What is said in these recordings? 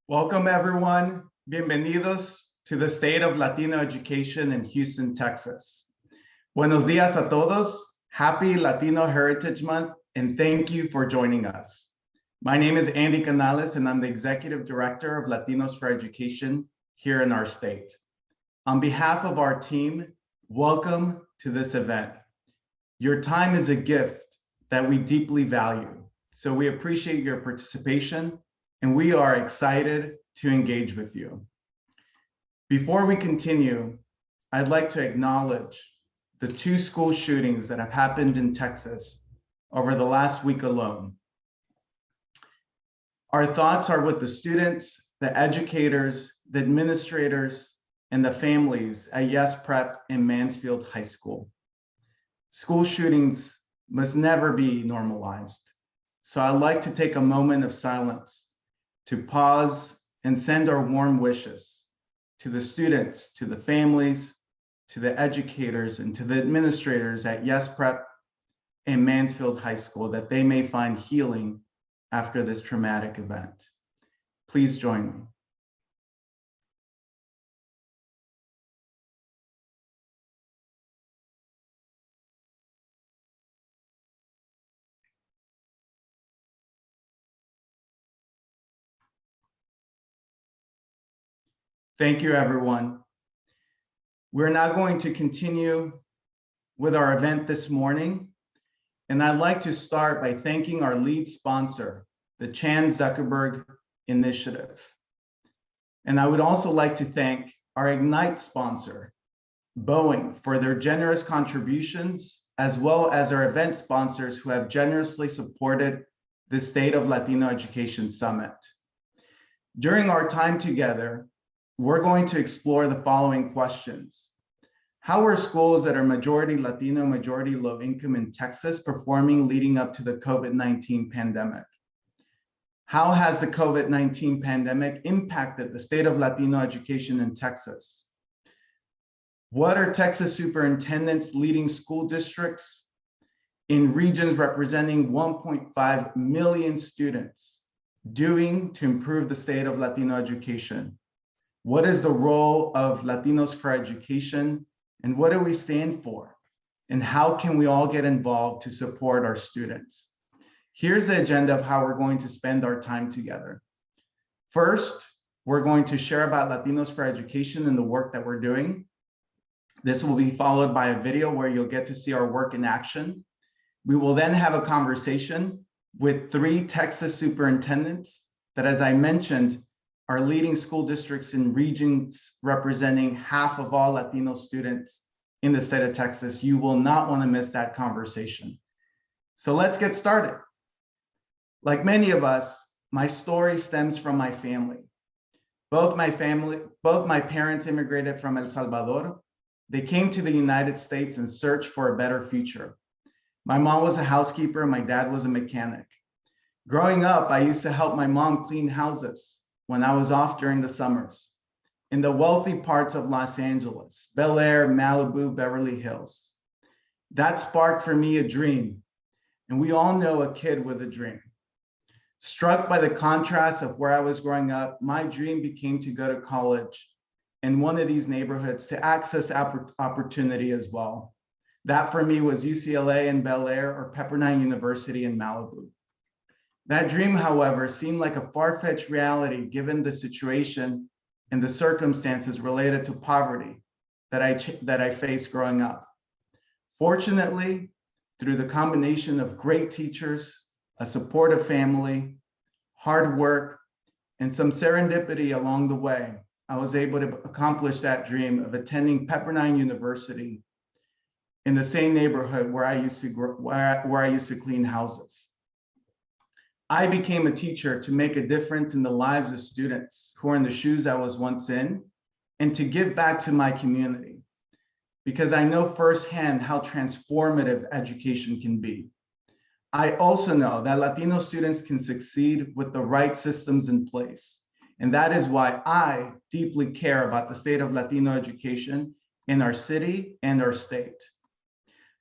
Welcome, everyone. Bienvenidos to the State of Latino Education in Houston, Texas. Buenos días a todos. Happy Latino Heritage Month, and thank you for joining us. My name is Andy Canales, and I'm the Executive Director of Latinos for Education here in our state. On behalf of our team, welcome to this event. Your time is a gift that we deeply value, so we appreciate your participation, and we are excited to engage with you. Before we continue, I'd like to acknowledge the 2 school shootings that have happened in Texas over the last week alone. Our thoughts are with the students, the educators, the administrators, and the families at Yes Prep and Mansfield High School. School shootings must never be normalized. So I'd like to take a moment of silence to pause and send our warm wishes to the students, to the families, to the educators, and to the administrators at Yes Prep and Mansfield High School, that they may find healing after this traumatic event. Please join me. Thank you, everyone. We're now going to continue with our event this morning, and I'd like to start by thanking our lead sponsor, the Chan Zuckerberg Initiative. And I would also like to thank our Ignite sponsor, Boeing, for their generous contributions, as well as our event sponsors who have generously supported the State of Latino Education Summit. During our time together, we're going to explore the following questions. How are schools that are majority Latino, majority low income in Texas performing leading up to the COVID-19 pandemic? How has the COVID-19 pandemic impacted the state of Latino education in Texas? What are Texas Superintendents leading school districts in regions representing 1.5 million students doing to improve the state of Latino education? What is the role of Latinos for Education, and what do we stand for? And how can we all get involved to support our students? Here's the agenda of how we're going to spend our time together. First, we're going to share about Latinos for Education and the work that we're doing. This will be followed by a video where you'll get to see our work in action. We will then have a conversation with 3 Texas superintendents that, as I mentioned, are leading school districts in regions representing half of all Latino students in the state of Texas. You will not want to miss that conversation. So let's get started. Like many of us, my story stems from my family. Both my parents immigrated from El Salvador. They came to the United States in search for a better future. My mom was a housekeeper, my dad was a mechanic. Growing up, I used to help my mom clean houses when I was off during the summers in the wealthy parts of Los Angeles, Bel Air, Malibu, Beverly Hills. That sparked for me a dream, and we all know a kid with a dream. Struck by the contrast of where I was growing up, my dream became to go to college in one of these neighborhoods to access opportunity as well. That for me was UCLA in Bel Air or Pepperdine University in Malibu. That dream, however, seemed like a far-fetched reality given the situation and the circumstances related to poverty that I faced growing up. Fortunately, through the combination of great teachers, a supportive family, hard work, and some serendipity along the way, I was able to accomplish that dream of attending Pepperdine University in the same neighborhood where I used to clean houses. I became a teacher to make a difference in the lives of students who are in the shoes I was once in, and to give back to my community, because I know firsthand how transformative education can be. I also know that Latino students can succeed with the right systems in place, and that is why I deeply care about the state of Latino education in our city and our state.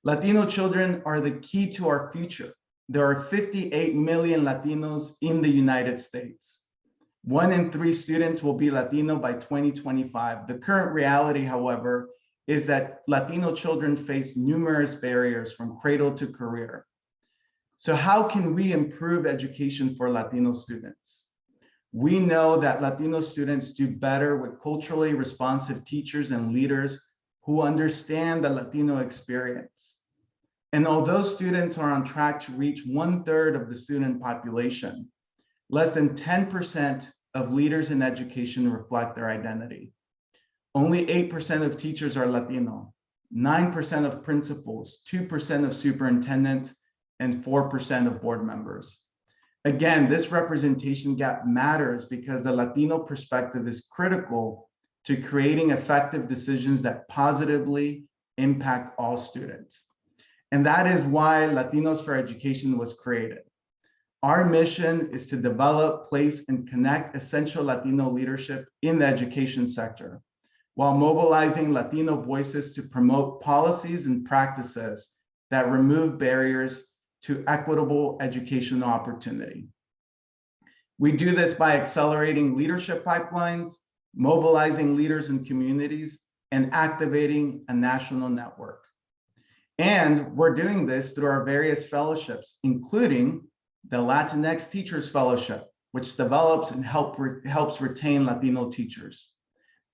Latino children are the key to our future. There are 58 million Latinos in the United States. 1 in 3 students will be Latino by 2025. The current reality, however, is that Latino children face numerous barriers from cradle to career. So how can we improve education for Latino students? We know that Latino students do better with culturally responsive teachers and leaders who understand the Latino experience. And although students are on track to reach 1/3 of the student population, less than 10% of leaders in education reflect their identity. Only 8% of teachers are Latino, 9% of principals, 2% of superintendents, and 4% of board members. Again, this representation gap matters because the Latino perspective is critical to creating effective decisions that positively impact all students. And that is why Latinos for Education was created. Our mission is to develop, place, and connect essential Latino leadership in the education sector, while mobilizing Latino voices to promote policies and practices that remove barriers to equitable educational opportunity. We do this by accelerating leadership pipelines, mobilizing leaders in communities, and activating a national network. And we're doing this through our various fellowships, including the Latinx Teachers Fellowship, which develops and helps retain Latino teachers.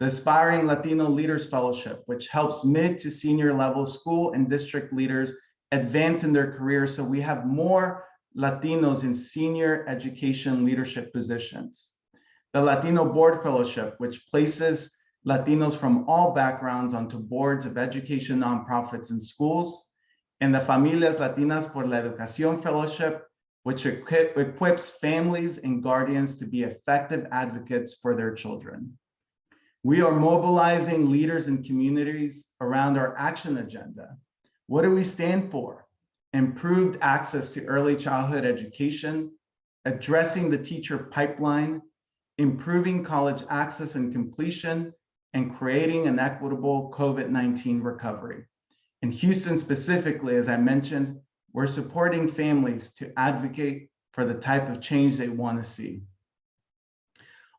The Aspiring Latino Leaders Fellowship, which helps mid to senior level school and district leaders advance in their careers so we have more Latinos in senior education leadership positions. The Latino Board Fellowship, which places Latinos from all backgrounds onto boards of education nonprofits and schools, and the Familias Latinas por la Educación Fellowship, which equips families and guardians to be effective advocates for their children. We are mobilizing leaders and communities around our action agenda. What do we stand for? Improved access to early childhood education, addressing the teacher pipeline, improving college access and completion, and creating an equitable COVID-19 recovery. In Houston specifically, as I mentioned, we're supporting families to advocate for the type of change they want to see.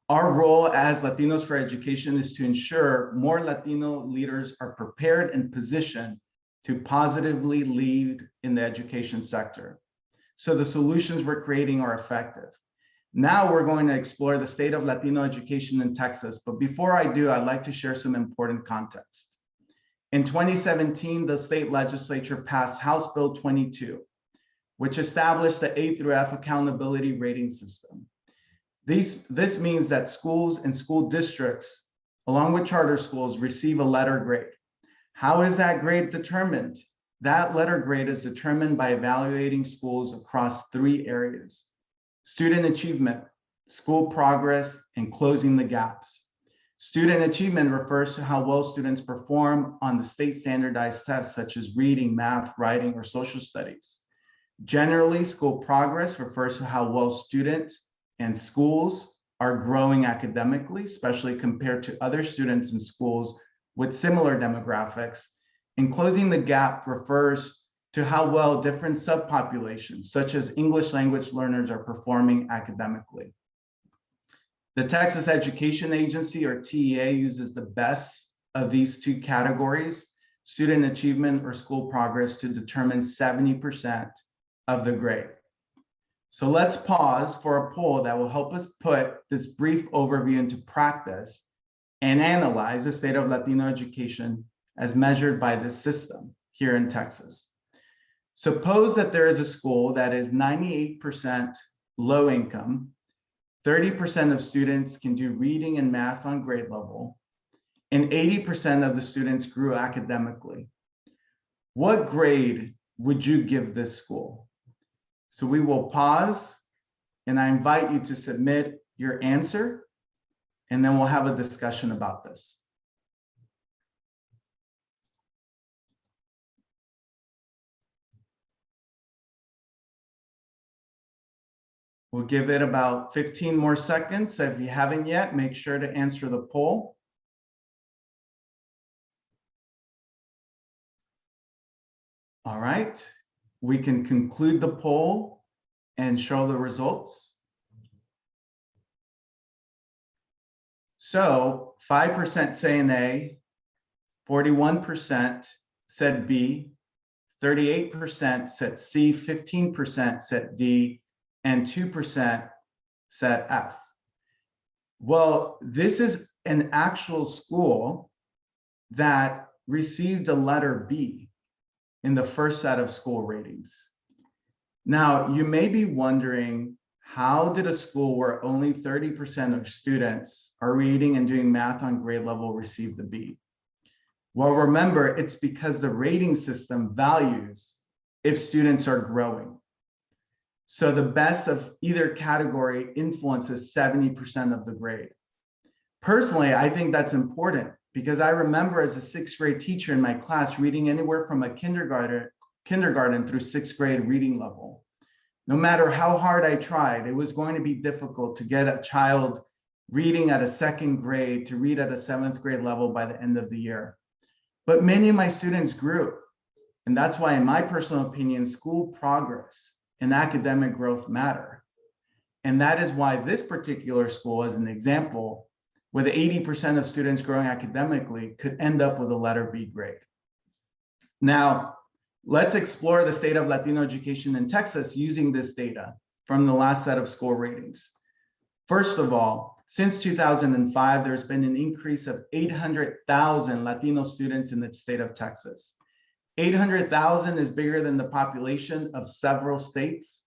Our role as Latinos for Education is to ensure more Latino leaders are prepared and positioned to positively lead in the education sector, so the solutions we're creating are effective. Now we're going to explore the state of Latino education in Texas, but before I do, I'd like to share some important context. In 2017, the state legislature passed House Bill 22, which established the A through F accountability rating system. This means that schools and school districts, along with charter schools, receive a letter grade. How is that grade determined? That letter grade is determined by evaluating schools across 3 areas: student achievement, school progress, and closing the gaps. Student achievement refers to how well students perform on the state standardized tests, such as reading, math, writing, or social studies. Generally, school progress refers to how well students and schools are growing academically, especially compared to other students in schools with similar demographics. And closing the gap refers to how well different subpopulations, such as English language learners, are performing academically. The Texas Education Agency, or TEA, uses the best of these 2 categories, student achievement or school progress, to determine 70% of the grade. So let's pause for a poll that will help us put this brief overview into practice and analyze the state of Latino education as measured by this system here in Texas. Suppose that there is a school that is 98% low income, 30% of students can do reading and math on grade level, and 80% of the students grew academically. What grade would you give this school? So we will pause, and I invite you to submit your answer, and then we'll have a discussion about this. We'll give it about 15 more seconds. So if you haven't yet, make sure to answer the poll. All right, we can conclude the poll and show the results. So 5% say an A, 41% said B, 38% said C, 15% said D, and 2% said F. Well, this is an actual school that received a letter B in the first set of school ratings. Now, you may be wondering, how did a school where only 30% of students are reading and doing math on grade level receive the B? Well, remember, it's because the rating system values if students are growing. So the best of either category influences 70% of the grade. Personally, I think that's important because I remember as a sixth grade teacher in my class reading anywhere from a kindergarten through sixth grade reading level. No matter how hard I tried, it was going to be difficult to get a child reading at a second grade to read at a seventh grade level by the end of the year. But many of my students grew. And that's why, in my personal opinion, school progress and academic growth matter. And that is why this particular school, as an example, with 80% of students growing academically, could end up with a letter B grade. Now, let's explore the state of Latino education in Texas using this data from the last set of school ratings. First of all, since 2005, there's been an increase of 800,000 Latino students in the state of Texas. 800,000 is bigger than the population of several states.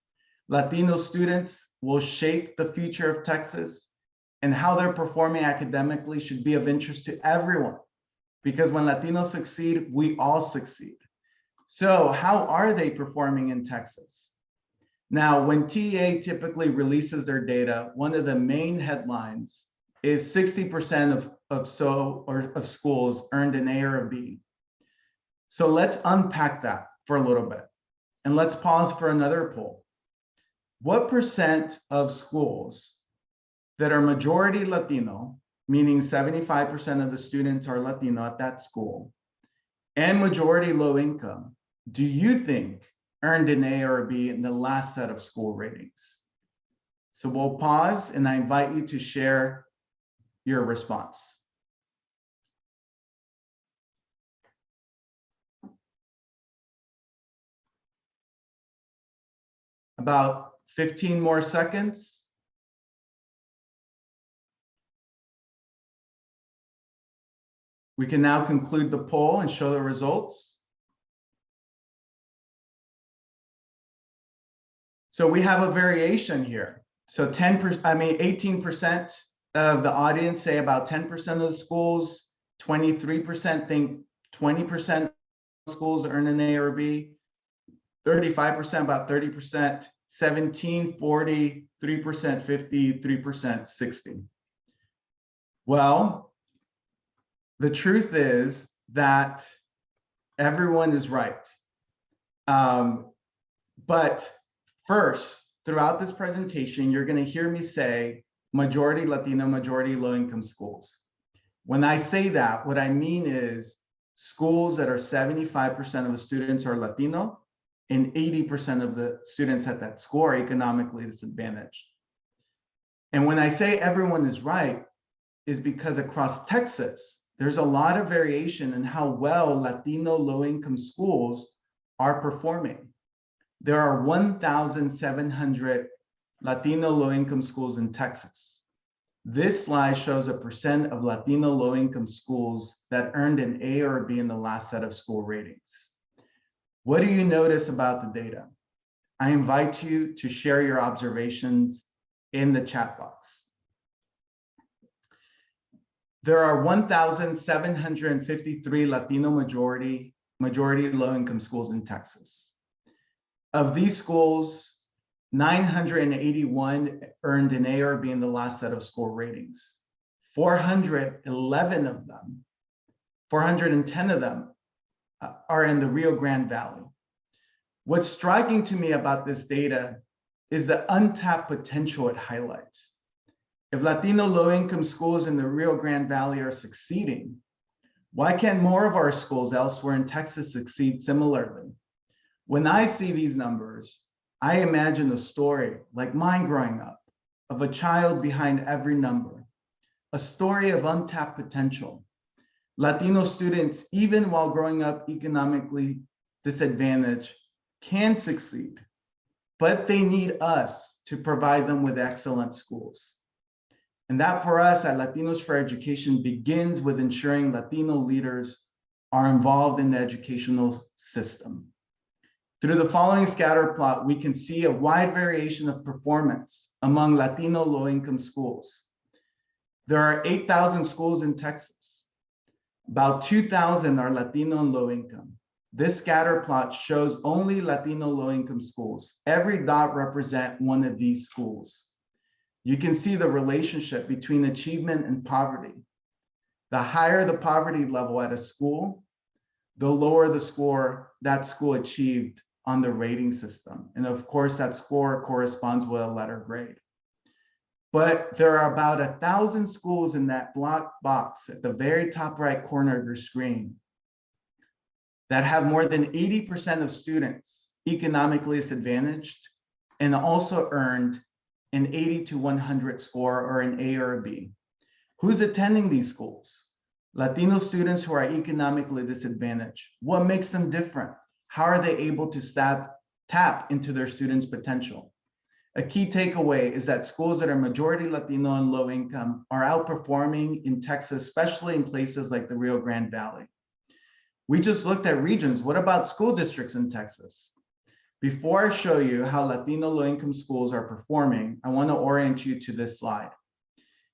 Latino students will shape the future of Texas, and how they're performing academically should be of interest to everyone, because when Latinos succeed, we all succeed. So how are they performing in Texas? Now, when TA typically releases their data, one of the main headlines is 60% of schools earned an A or a B. So let's unpack that for a little bit. And let's pause for another poll. What percent of schools that are majority Latino, meaning 75% of the students are Latino at that school, and majority low income, do you think earned an A or a B in the last set of school ratings? So we'll pause and I invite you to share your response. About 15 more seconds. We can now conclude the poll and show the results. So we have a variation here. So 18% of the audience say about 10% of the schools, 23% think 20% of schools earn an A or B, 35% about 30%, 17, 40, 3%, 50, 3%, 60. Well, the truth is that everyone is right. But first, throughout this presentation, you're going to hear me say majority Latino, majority low-income schools. When I say that, what I mean is schools that are 75% of the students are Latino and 80% of the students at that school are economically disadvantaged. And when I say everyone is right, is because across Texas, there's a lot of variation in how well Latino low-income schools are performing. There are 1,700 Latino low-income schools in Texas. This slide shows a percent of Latino low-income schools that earned an A or a B in the last set of school ratings. What do you notice about the data? I invite you to share your observations in the chat box. There are 1,753 Latino majority low-income schools in Texas. Of these schools, 981 earned an A or B in the last set of school ratings. 410 of them are in the Rio Grande Valley. What's striking to me about this data is the untapped potential it highlights. If Latino low-income schools in the Rio Grande Valley are succeeding, why can't more of our schools elsewhere in Texas succeed similarly? When I see these numbers, I imagine a story like mine growing up of a child behind every number, a story of untapped potential. Latino students, even while growing up economically disadvantaged, can succeed, but they need us to provide them with excellent schools. And that for us at Latinos for Education begins with ensuring Latino leaders are involved in the educational system. Through the following scatter plot, we can see a wide variation of performance among Latino low-income schools. There are 8,000 schools in Texas. About 2,000 are Latino and low income. This scatter plot shows only Latino low-income schools. Every dot represents one of these schools. You can see the relationship between achievement and poverty. The higher the poverty level at a school, the lower the score that school achieved on the rating system. And of course, that score corresponds with a letter grade. But there are about 1,000 schools in that block box at the very top right corner of your screen that have more than 80% of students economically disadvantaged and also earned an 80 to 100 score or an A or a B. Who's attending these schools? Latino students who are economically disadvantaged. What makes them different? How are they able to tap into their students' potential? A key takeaway is that schools that are majority Latino and low income are outperforming in Texas, especially in places like the Rio Grande Valley. We just looked at regions. What about school districts in Texas? Before I show you how Latino low-income schools are performing, I want to orient you to this slide.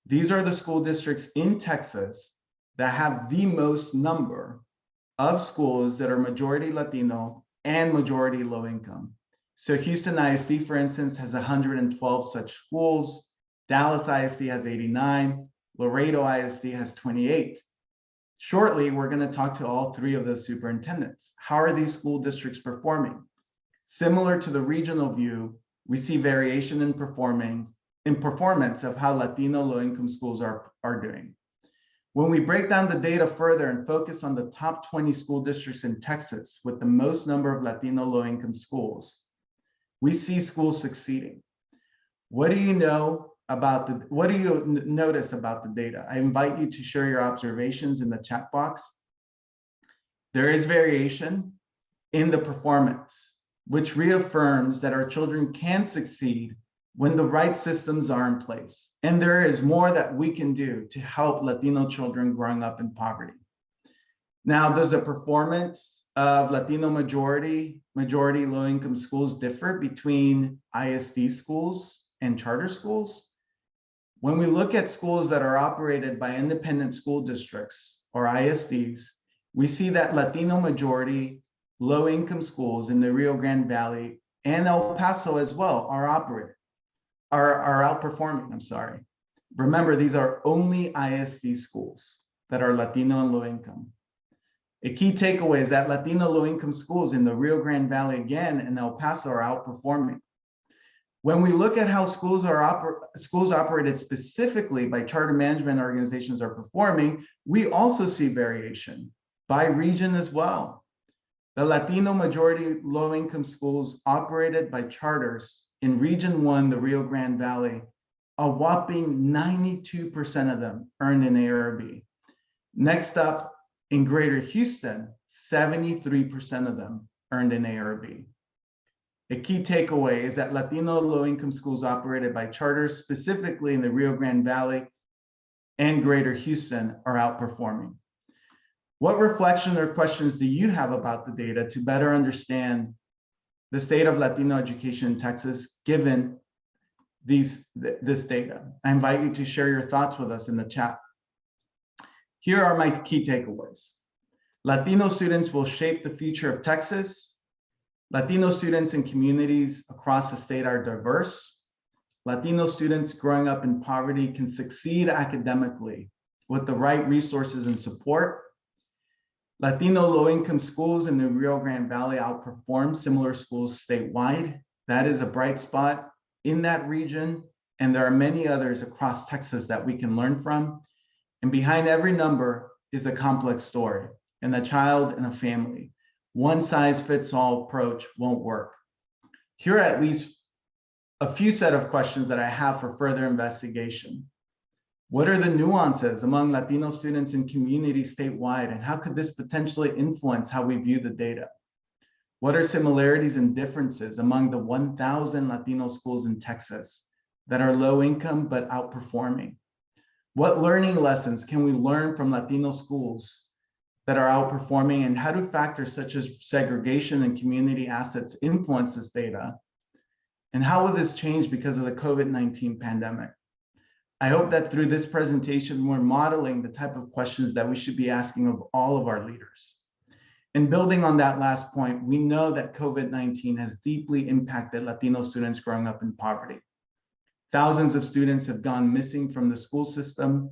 These are the school districts in Texas that have the most number of schools that are majority Latino and majority low-income. So Houston ISD, for instance, has 112 such schools. Dallas ISD has 89. Laredo ISD has 28. Shortly, we're going to talk to all three of those superintendents. How are these school districts performing? Similar to the regional view, we see variation in performance of how Latino low-income schools are doing. When we break down the data further and focus on the top 20 school districts in Texas with the most number of Latino low-income schools, we see schools succeeding. What do you notice about the data? I invite you to share your observations in the chat box. There is variation in the performance, which reaffirms that our children can succeed when the right systems are in place. And there is more that we can do to help Latino children growing up in poverty. Now, does the performance of Latino majority low-income schools differ between ISD schools and charter schools? When we look at schools that are operated by independent school districts or ISDs, we see that Latino majority low-income schools in the Rio Grande Valley and El Paso as well are outperforming, I'm sorry. Remember, these are only ISD schools that are Latino and low income. A key takeaway is that Latino low-income schools in the Rio Grande Valley again and El Paso are outperforming. When we look at how schools operated specifically by charter management organizations are performing, we also see variation by region as well. The Latino majority low-income schools operated by charters in Region 1, the Rio Grande Valley, a whopping 92% of them earned an A or a B. Next up, in Greater Houston, 73% of them earned an A or a B. A key takeaway is that Latino low-income schools operated by charters, specifically in the Rio Grande Valley and Greater Houston, are outperforming. What reflection or questions do you have about the data to better understand the state of Latino education in Texas, given this data? I invite you to share your thoughts with us in the chat. Here are my key takeaways. Latino students will shape the future of Texas. Latino students and communities across the state are diverse. Latino students growing up in poverty can succeed academically with the right resources and support. Latino low-income schools in the Rio Grande Valley outperform similar schools statewide. That is a bright spot in that region, and there are many others across Texas that we can learn from. And behind every number is a complex story and a child and a family. One-size-fits-all approach won't work. Here are at least a few set of questions that I have for further investigation. What are the nuances among Latino students and communities statewide, and how could this potentially influence how we view the data? What are similarities and differences among the 1,000 Latino schools in Texas that are low income but outperforming? What learning lessons can we learn from Latino schools that are outperforming, and how do factors such as segregation and community assets influence this data? And how will this change because of the COVID-19 pandemic? I hope that through this presentation, we're modeling the type of questions that we should be asking of all of our leaders. And building on that last point, we know that COVID-19 has deeply impacted Latino students growing up in poverty. Thousands of students have gone missing from the school system.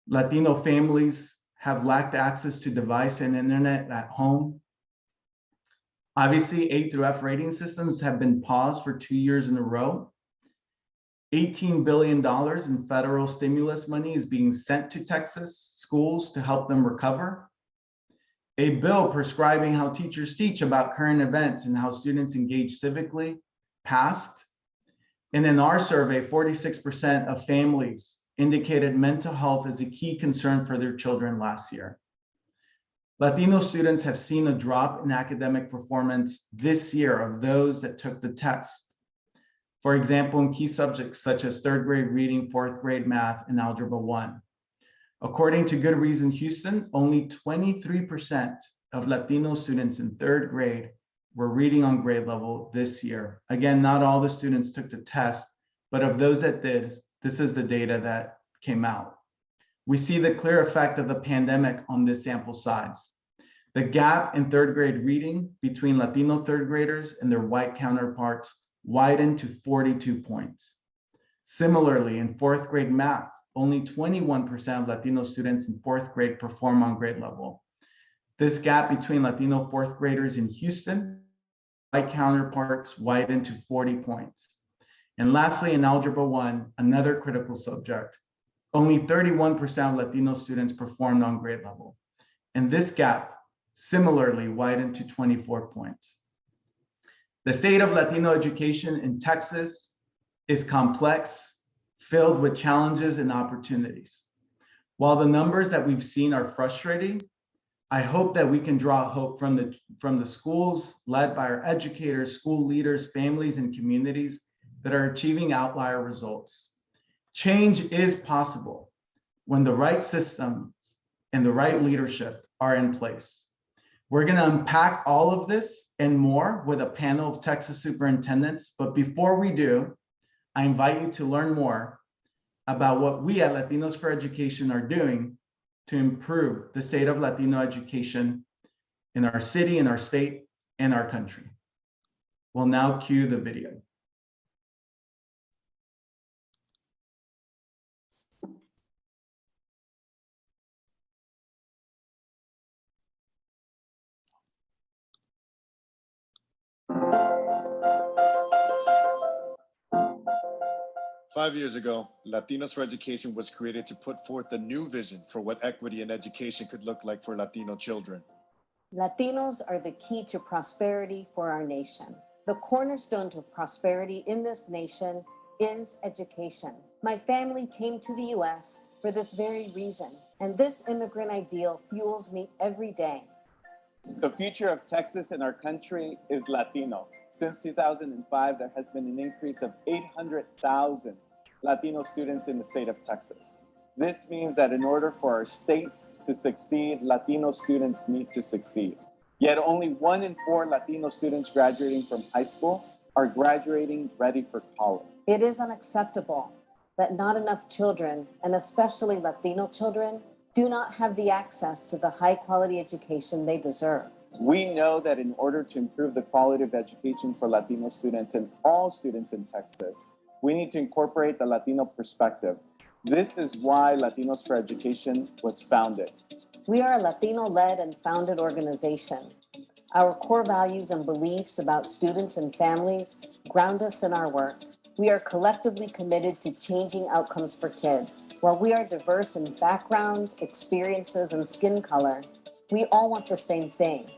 Latino families have lacked access to device and internet at home. Obviously, A through F rating systems have been paused for 2 years in a row. $18 billion in federal stimulus money is being sent to Texas schools to help them recover. A bill prescribing how teachers teach about current events and how students engage civically passed. And in our survey, 46% of families indicated mental health as a key concern for their children last year. Latino students have seen a drop in academic performance this year of those that took the test. For example, in key subjects such as third grade reading, fourth grade math, and Algebra 1. According to Good Reason Houston, only 23% of Latino students in third grade were reading on grade level this year. Again, not all the students took the test, but of those that did, this is the data that came out. We see the clear effect of the pandemic on this sample size. The gap in third grade reading between Latino third graders and their white counterparts widened to 42 points. Similarly, in fourth grade math, only 21% of Latino students in fourth grade perform on grade level. This gap between Latino fourth graders in Houston, white counterparts widened to 40 points. And lastly, in Algebra 1, another critical subject, only 31% of Latino students performed on grade level. And this gap similarly widened to 24 points. The state of Latino education in Texas is complex, filled with challenges and opportunities. While the numbers that we've seen are frustrating, I hope that we can draw hope from the schools led by our educators, school leaders, families, and communities that are achieving outlier results. Change is possible when the right systems and the right leadership are in place. We're going to unpack all of this and more with a panel of Texas superintendents. But before we do, I invite you to learn more about what we at Latinos for Education are doing to improve the state of Latino education in our city, in our state, and our country. We'll now cue the video. Five years ago, Latinos for Education was created to put forth a new vision for what equity in education could look like for Latino children. Latinos are the key to prosperity for our nation. The cornerstone to prosperity in this nation is education. My family came to the U.S. for this very reason, and this immigrant ideal fuels me every day. The future of Texas and our country is Latino. Since 2005, there has been an increase of 800,000 Latino students in the state of Texas. This means that in order for our state to succeed, Latino students need to succeed. Yet only 1 in 4 Latino students graduating from high school are graduating ready for college. It is unacceptable that not enough children, and especially Latino children, do not have the access to the high-quality education they deserve. We know that in order to improve the quality of education for Latino students and all students in Texas, we need to incorporate the Latino perspective. This is why Latinos for Education was founded. We are a Latino-led and founded organization. Our core values and beliefs about students and families ground us in our work. We are collectively committed to changing outcomes for kids. While we are diverse in background, experiences, and skin color, we all want the same thing: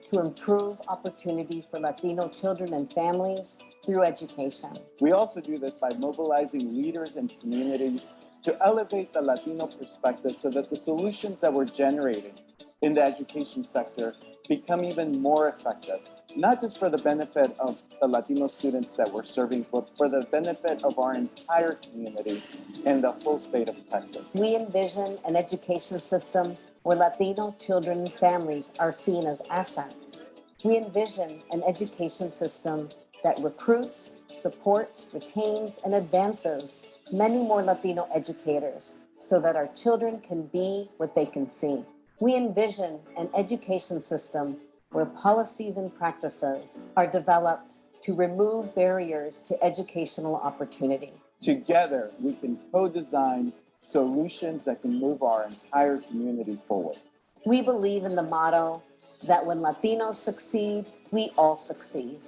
to improve opportunity for Latino children and families through education. We also do this by mobilizing leaders and communities to elevate the Latino perspective so that the solutions that we're generating in the education sector become even more effective, not just for the benefit of the Latino students that we're serving, but for the benefit of our entire community and the whole state of Texas. We envision an education system where Latino children and families are seen as assets. We envision an education system that recruits, supports, retains, and advances many more Latino educators so that our children can be what they can see. We envision an education system where policies and practices are developed to remove barriers to educational opportunity. Together, we can co-design solutions that can move our entire community forward. We believe in the motto that when Latinos succeed, we all succeed.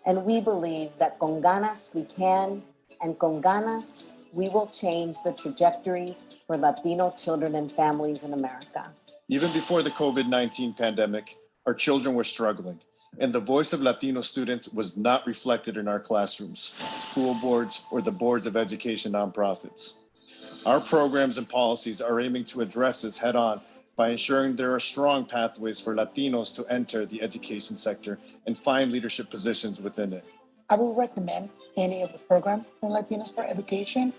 And we believe that con ganas we can, and con ganas we will change the trajectory for Latino children and families in America. Even before the COVID-19 pandemic, our children were struggling, and the voice of Latino students was not reflected in our classrooms, school boards, or the boards of education nonprofits. Our programs and policies are aiming to address this head on by ensuring there are strong pathways for Latinos to enter the education sector and find leadership positions within it. I will recommend any of the programs from Latinos for Education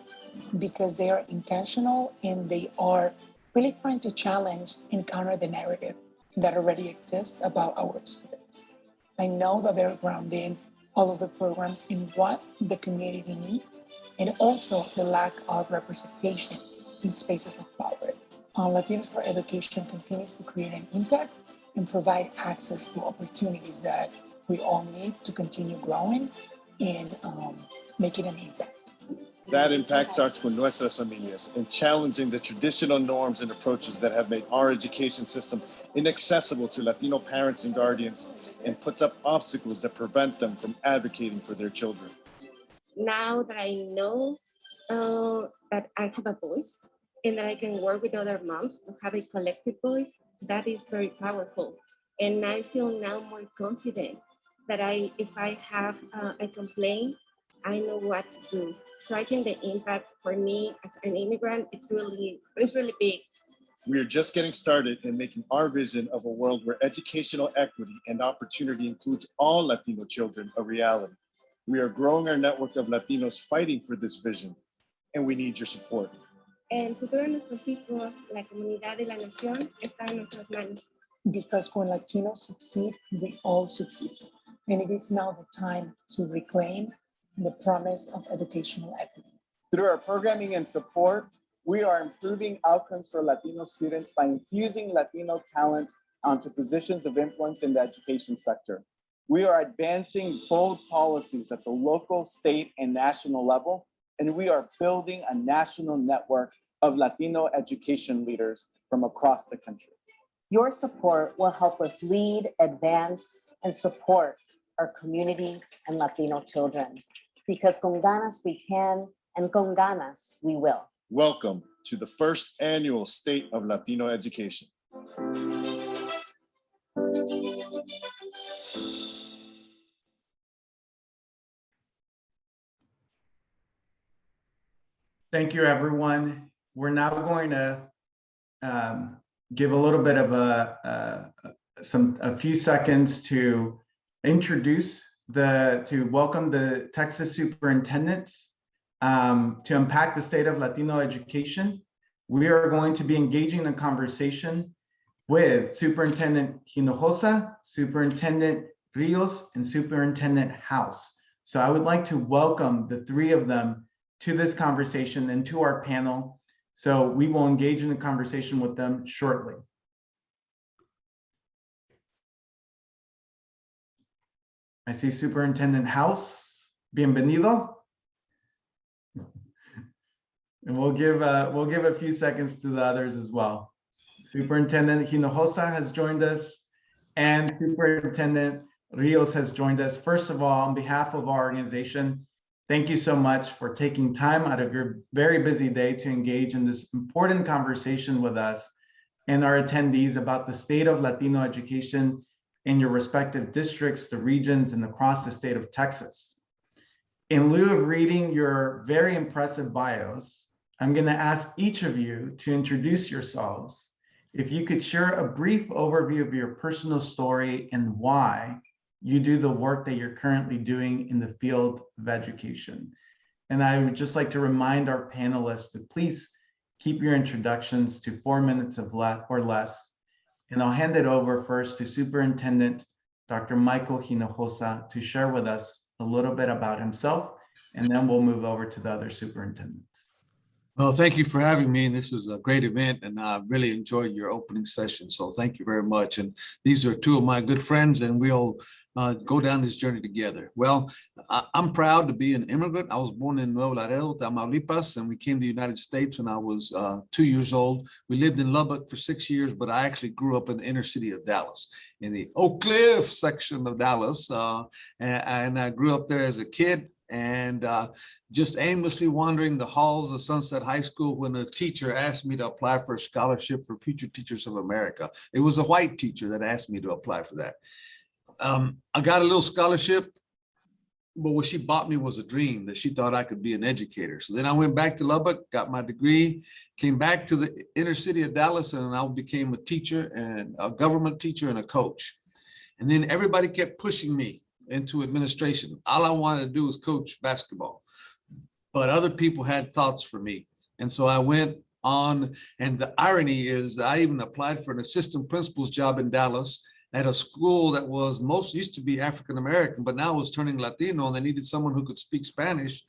because they are intentional and they are really trying to challenge and counter the narrative that already exists about our students. I know that they're grounding all of the programs in what the community needs and also the lack of representation in spaces of power. Latinos for Education continues to create an impact and provide access to opportunities that we all need to continue growing and making an impact. That impact starts with nuestras familias and challenging the traditional norms and approaches that have made our education system inaccessible to Latino parents and guardians and puts up obstacles that prevent them from advocating for their children. Now that I know that I have a voice and that I can work with other moms to have a collective voice, that is very powerful. And I feel now more confident that if I have a complaint, I know what to do. So I think the impact for me as an immigrant, it's really big. We are just getting started in making our vision of a world where educational equity and opportunity includes all Latino children a reality. We are growing our network of Latinos fighting for this vision, and we need your support. El futuro de nuestros hijos, la comunidad de la nación, está en nuestras manos. Because when Latinos succeed, we all succeed. And it is now the time to reclaim the promise of educational equity. Through our programming and support, we are improving outcomes for Latino students by infusing Latino talent onto positions of influence in the education sector. We are advancing bold policies at the local, state, and national level, and we are building a national network of Latino education leaders from across the country. Your support will help us lead, advance, and support our community and Latino children. Because con ganas we can, and con ganas we will. Welcome to the first annual State of Latino Education. Thank you, everyone. We're now going to give a little bit of a few seconds to introduce to welcome the Texas Superintendents to impact the state of Latino education. We are going to be engaging in a conversation with Superintendent Hinojosa, Superintendent Rios, and Superintendent House. So I would like to welcome the three of them to this conversation and to our panel. So we will engage in a conversation with them shortly. I see Superintendent House, bienvenido. And we'll give a few seconds to the others as well. Superintendent Hinojosa has joined us and Superintendent Rios has joined us. First of all, on behalf of our organization, thank you so much for taking time out of your very busy day to engage in this important conversation with us and our attendees about the state of Latino education in your respective districts, the regions, and across the state of Texas. In lieu of reading your very impressive bios, I'm going to ask each of you to introduce yourselves. If you could share a brief overview of your personal story and why you do the work that you're currently doing in the field of education. And I would just like to remind our panelists to please keep your introductions to 4 minutes or less. And I'll hand it over first to Superintendent Dr. Michael Hinojosa to share with us a little bit about himself, and then we'll move over to the other superintendents. Well, thank you for having me. This is a great event, and I really enjoyed your opening session. So thank you very much. And these are two of my good friends, and we'll go down this journey together. Well, I'm proud to be an immigrant. I was born in Nuevo Laredo, Tamaulipas, and we came to the United States when I was 2 years old. We lived in Lubbock for 6 years, but I actually grew up in the inner city of Dallas, in the Oak Cliff section of Dallas. And I grew up there as a kid, and just aimlessly wandering the halls of Sunset High School when a teacher asked me to apply for a scholarship for Future Teachers of America. It was a white teacher that asked me to apply for that. I got a little scholarship, but what she bought me was a dream that she thought I could be an educator. So then I went back to Lubbock, got my degree, came back to the inner city of Dallas, and I became a teacher and a government teacher and a coach. And then everybody kept pushing me into administration. All I wanted to do was coach basketball, but other people had thoughts for me. And so I went on, and the irony is I even applied for an assistant principal's job in Dallas at a school that was used to be African-American, but now was turning Latino, and they needed someone who could speak Spanish,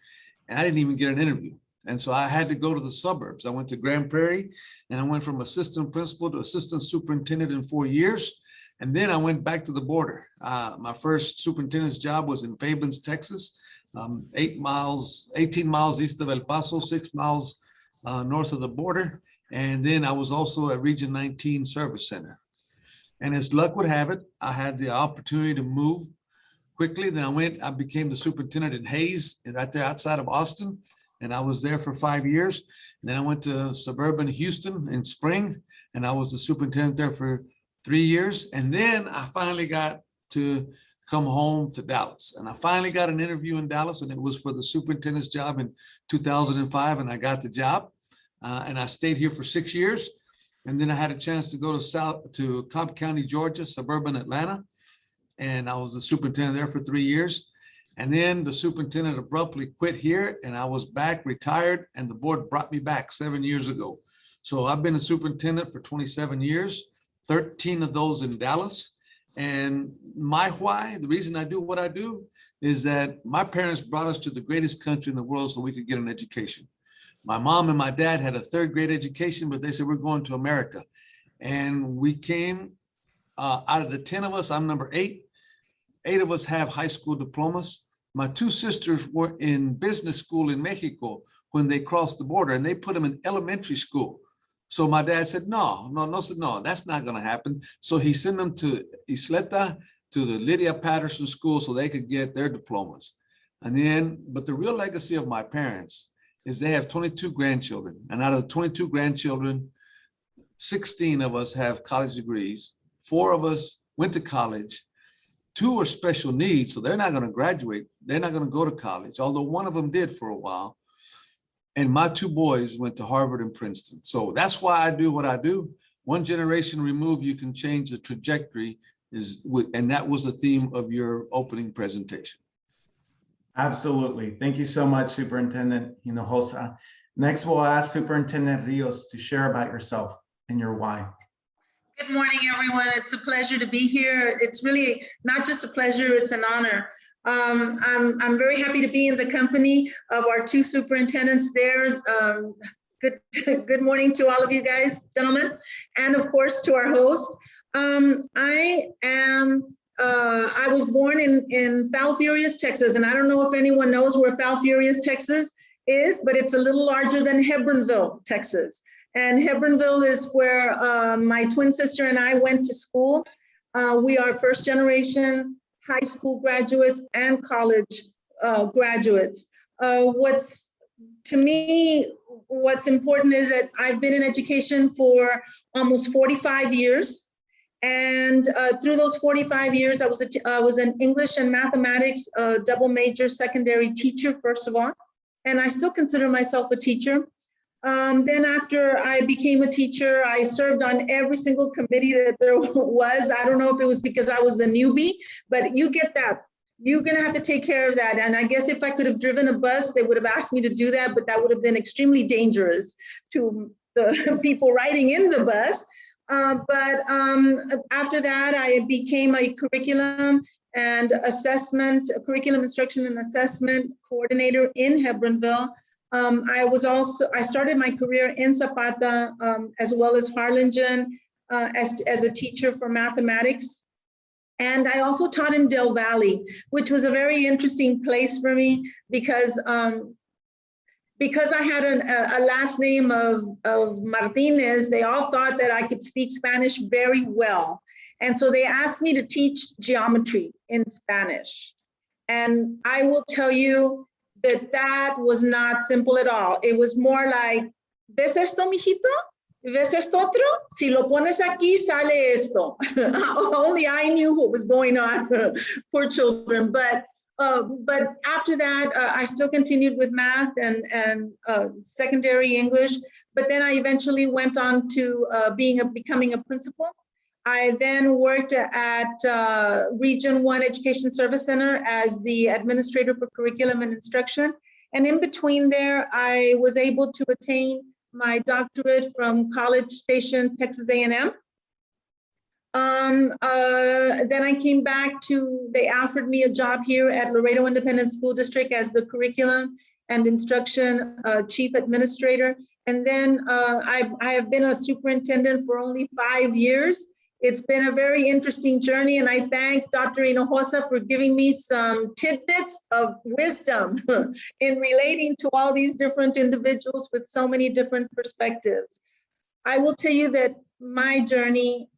and I didn't even get an interview. And so I had to go to the suburbs. I went to Grand Prairie, and I went from assistant principal to assistant superintendent in 4 years. And then I went back to the border. My first superintendent's job was in Fabens, Texas, 18 miles east of El Paso, 6 miles north of the border. And then I was also at Region 19 Service Center. And as luck would have it, I had the opportunity to move quickly. Then I became the superintendent in Hayes, right there outside of Austin. And I was there for 5 years. And then I went to suburban Houston in spring, and I was the superintendent there for 3 years. And then I finally got to come home to Dallas. And I finally got an interview in Dallas, and it was for the superintendent's job in 2005. And I got the job, and I stayed here for 6 years. And then I had a chance to go to Cobb County, Georgia, suburban Atlanta. And I was the superintendent there for 3 years. And then the superintendent abruptly quit here, and I was back retired, and the board brought me back 7 years ago. So I've been a superintendent for 27 years. 13 of those in Dallas. And my why, the reason I do what I do, is that my parents brought us to the greatest country in the world so we could get an education. My mom and my dad had a 3rd grade education, but they said, we're going to America. And we came out of the 10 of us, I'm number 8. 8 of us have high school diplomas. My 2 sisters were in business school in Mexico when they crossed the border, and they put them in elementary school. So my dad said, no, that's not going to happen. So he sent them to Isleta, to the Lydia Patterson School, so they could get their diplomas. And then, but the real legacy of my parents is they have 22 grandchildren. And out of the 22 grandchildren, 16 of us have college degrees. 4 of us went to college. 2 are special needs, so they're not going to graduate. They're not going to go to college, although one of them did for a while. And my 2 boys went to Harvard and Princeton. So that's why I do what I do. One generation removed, you can change the trajectory, and that was the theme of your opening presentation. Absolutely. Thank you so much, Superintendent Hinojosa. Next, we'll ask Superintendent Rios to share about yourself and your why. Good morning, everyone. It's a pleasure to be here. It's really not just a pleasure, it's an honor. I'm very happy to be in the company of our 2 superintendents there. Good morning to all of you guys, gentlemen, and of course to our host. I was born in Falfurrias, Texas, and I don't know if anyone knows where Falfurrias, Texas is, but it's a little larger than Hebronville, Texas. And Hebronville is where my twin sister and I went to school. We are 1st generation high school graduates and college graduates. What's important is that I've been in education for almost 45 years. And through those 45 years, I was an English and mathematics double major secondary teacher, first of all. And I still consider myself a teacher. Then after I became a teacher, I served on every single committee that there was. I don't know if it was because I was the newbie, but you get that. You're gonna have to take care of that. And I guess if I could have driven a bus, they would have asked me to do that, but that would have been extremely dangerous to the people riding in the bus. But after that, I became a curriculum and assessment, curriculum instruction and assessment coordinator in Hebronville. I started my career in Zapata as well as Harlingen as a teacher for mathematics. And I also taught in Del Valley, which was a very interesting place for me because I had a last name of Martinez. They all thought that I could speak Spanish very well. And so they asked me to teach geometry in Spanish. And I will tell you that was not simple at all. It was more like, ¿ves esto, mijito? ¿Ves esto otro? Si lo pones aquí, sale esto. Only I knew what was going on for children. But after that, I still continued with math and secondary English. But then I eventually went on to becoming a principal. I then worked at Region 1 Education Service Center as the administrator for curriculum and instruction. And in between there, I was able to attain my doctorate from College Station, Texas A&M. Then I came back they offered me a job here at Laredo Independent School District as the curriculum and instruction chief administrator. And then I have been a superintendent for only 5 years. It's been a very interesting journey, and I thank Dr. Hinojosa for giving me some tidbits of wisdom in relating to all these different individuals with so many different perspectives. I will tell you that my journey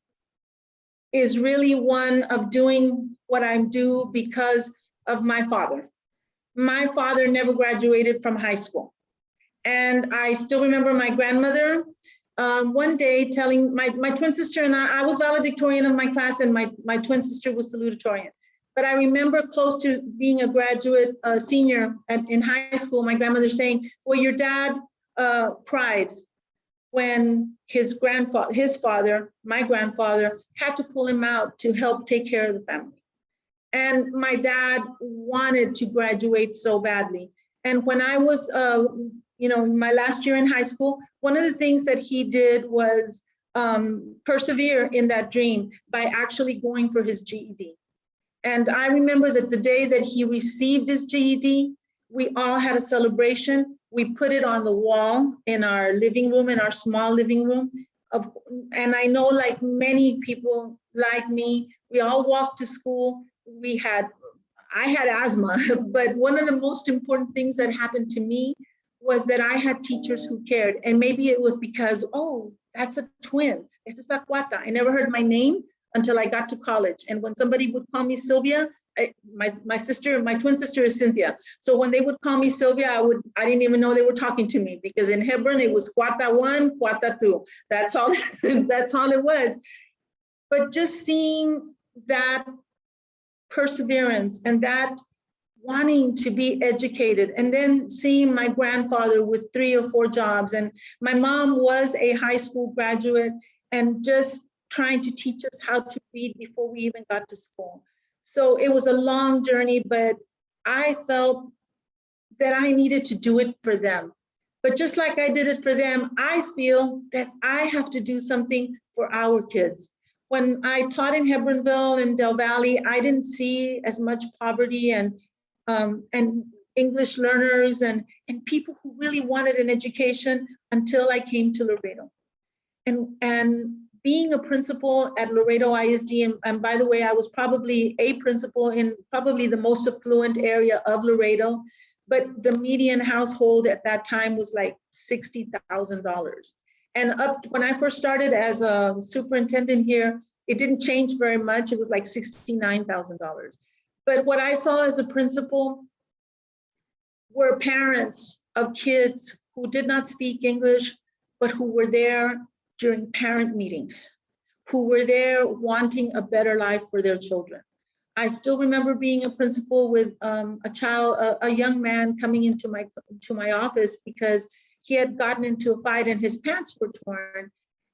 is really one of doing what I do because of my father. My father never graduated from high school. And I still remember my grandmother one day telling my twin sister, and I was valedictorian of my class, and my twin sister was salutatorian. But I remember close to being a graduate senior in high school, my grandmother saying, well, your dad cried when his father, my grandfather, had to pull him out to help take care of the family. And my dad wanted to graduate so badly. And when I was my last year in high school, one of the things that he did was persevere in that dream by actually going for his GED. And I remember that the day that he received his GED, we all had a celebration. We put it on the wall in our living room, in our small living room. And I know, like many people like me, we all walked to school. I had asthma, but one of the most important things that happened to me was that I had teachers who cared. And maybe it was because, oh, that's a twin. Esa es la cuata. I never heard my name until I got to college. And when somebody would call me Sylvia, my twin sister is Cynthia. So when they would call me Sylvia, I didn't even know they were talking to me, because in Hebron, it was cuata 1, cuata 2. That's all it was. But just seeing that perseverance and that wanting to be educated, and then seeing my grandfather with 3 or 4 jobs, and my mom was a high school graduate, and just trying to teach us how to read before we even got to school. So it was a long journey, but I felt that I needed to do it for them. But just like I did it for them, I feel that I have to do something for our kids. When I taught in Hebronville and Del Valley, I didn't see as much poverty and English learners and people who really wanted an education until I came to Laredo. And being a principal at Laredo ISD, and by the way, I was probably a principal in probably the most affluent area of Laredo, but the median household at that time was like $60,000. And when I first started as a superintendent here, it didn't change very much. It was like $69,000. But what I saw as a principal were parents of kids who did not speak English, but who were there during parent meetings, who were there wanting a better life for their children. I still remember being a principal with a young man coming into my office because he had gotten into a fight and his pants were torn.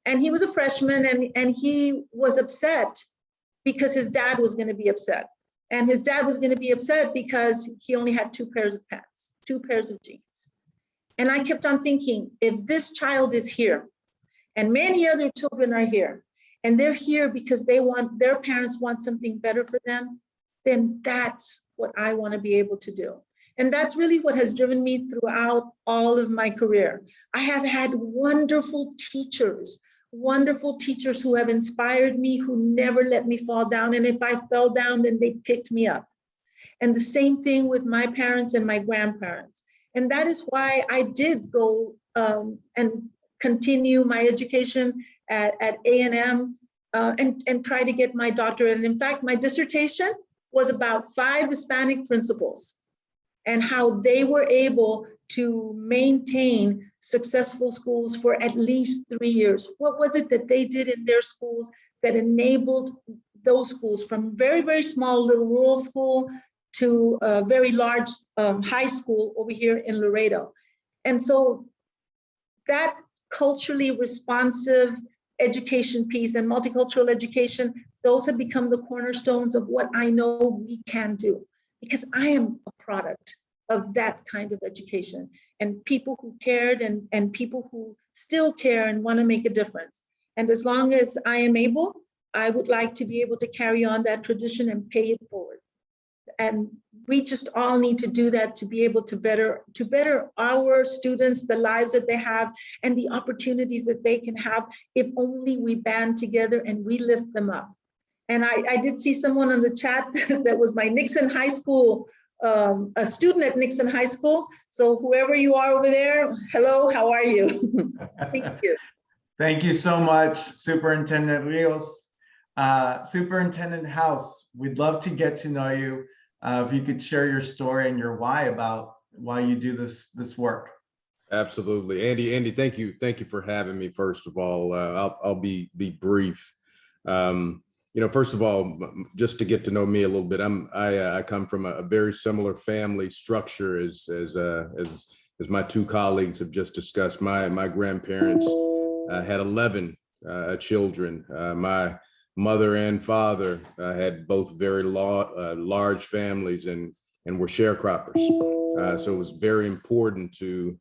And he was a freshman and he was upset because his dad was going to be upset. And his dad was going to be upset because he only had 2 pairs of pants, 2 pairs of jeans. And I kept on thinking, if this child is here, and many other children are here, and they're here because their parents want something better for them, then that's what I want to be able to do. And that's really what has driven me throughout all of my career. I have had wonderful teachers who have inspired me, who never let me fall down. And if I fell down, then they picked me up. And the same thing with my parents and my grandparents. And that is why I did go and continue my education at A&M and try to get my doctorate. And in fact, my dissertation was about 5 Hispanic principals and how they were able to maintain successful schools for at least 3 years. What was it that they did in their schools that enabled those schools from very, very small little rural school to a very large high school over here in Laredo? And so that culturally responsive education piece and multicultural education, those have become the cornerstones of what I know we can do, because I am a product of that kind of education and people who cared and people who still care and want to make a difference. And as long as I am able, I would like to be able to carry on that tradition and pay it forward. And we just all need to do that to be able to better our students, the lives that they have and the opportunities that they can have if only we band together and we lift them up. And I did see someone on the chat that was my Nixon High School, a student at Nixon High School. So whoever you are over there, hello, how are you? Thank you. Thank you so much, Superintendent Rios. Superintendent House, we'd love to get to know you. If you could share your story and your why about why you do this work. Absolutely. Andy, thank you for having me. First of all, I'll be brief. First of all, just to get to know me a little bit, I come from a very similar family structure as my 2 colleagues have just discussed. My grandparents had 11 children. My mother and father had both very large families and were sharecroppers. So it was very important to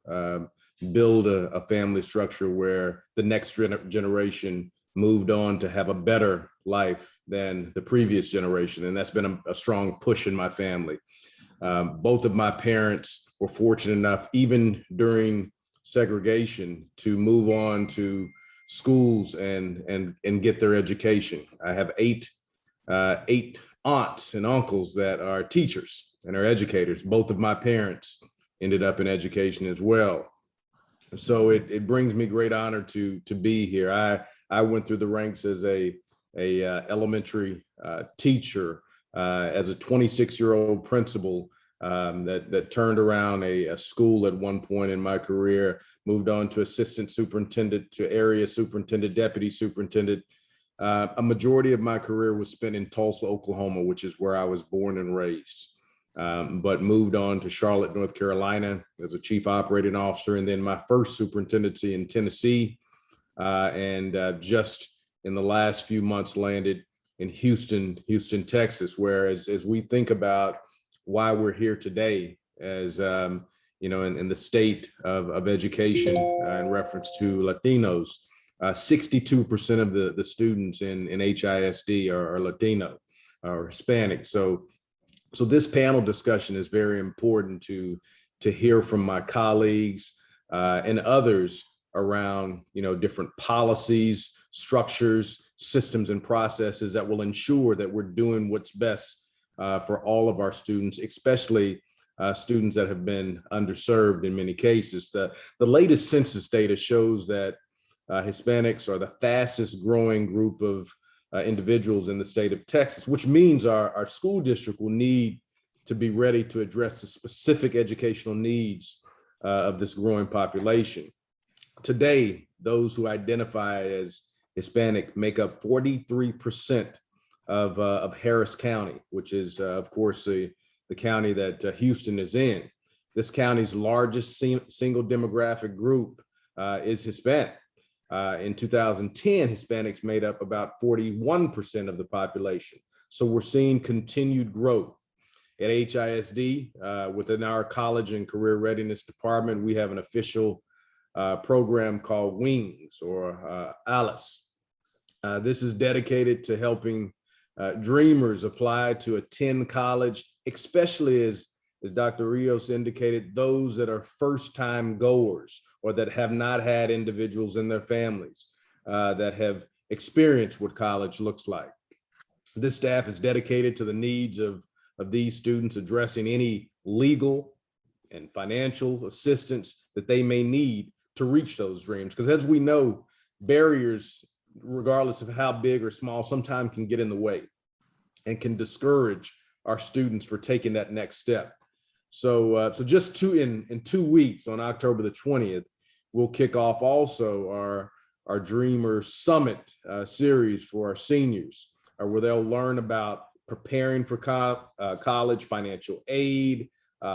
build a family structure where the next generation moved on to have a better life than the previous generation. And that's been a strong push in my family. Both of my parents were fortunate enough, even during segregation, to move on to schools and get their education. I have eight aunts and uncles that are teachers and are educators. Both of my parents ended up in education as well. So it brings me great honor to be here. I went through the ranks as a elementary teacher, as a 26-year-old principal that turned around a school at one point in my career, moved on to assistant superintendent, to area superintendent, deputy superintendent. A majority of my career was spent in Tulsa, Oklahoma, which is where I was born and raised, but moved on to Charlotte, North Carolina as a chief operating officer. And then my first superintendency in Tennessee, and just in the last few months landed in Houston, Texas, where as we think about why we're here today as, in the state of education in reference to Latinos, 62% of the students in HISD are Latino or Hispanic. So this panel discussion is very important to hear from my colleagues and others around, different policies, structures, systems, and processes that will ensure that we're doing what's best for all of our students, especially students that have been underserved in many cases. The latest census data shows that Hispanics are the fastest growing group of individuals in the state of Texas, which means our school district will need to be ready to address the specific educational needs of this growing population. Today, those who identify as Hispanic make up 43% of Harris County, which is, of course, the county that Houston is in. This county's largest single demographic group is Hispanic. In 2010, Hispanics made up about 41% of the population. So we're seeing continued growth. At HISD, within our College and Career Readiness Department, we have an official program called WINGS, or ALICE. This is dedicated to helping dreamers apply to attend college, especially as Dr. Rios indicated, those that are first-time goers or that have not had individuals in their families that have experienced what college looks like. This staff is dedicated to the needs of these students, addressing any legal and financial assistance that they may need to reach those dreams. Because as we know, barriers, regardless of how big or small, sometimes can get in the way and can discourage our students for taking that next step. So just in 2 weeks, on October the 20th, we'll kick off also our Dreamer Summit series for our seniors, where they'll learn about preparing for college, financial aid,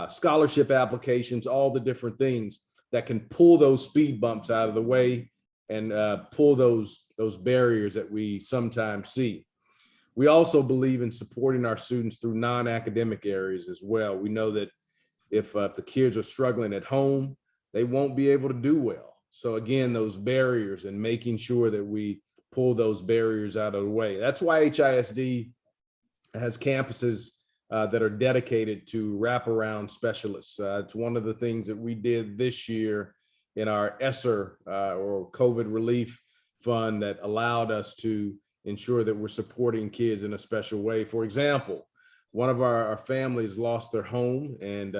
scholarship applications, all the different things that can pull those speed bumps out of the way and pull those barriers that we sometimes see. We also believe in supporting our students through non-academic areas as well. We know that if the kids are struggling at home, they won't be able to do well. So again, those barriers and making sure that we pull those barriers out of the way. That's why HISD has campuses that are dedicated to wraparound specialists. It's one of the things that we did this year in our ESSER or COVID relief fund that allowed us to ensure that we're supporting kids in a special way. For example, one of our families lost their home and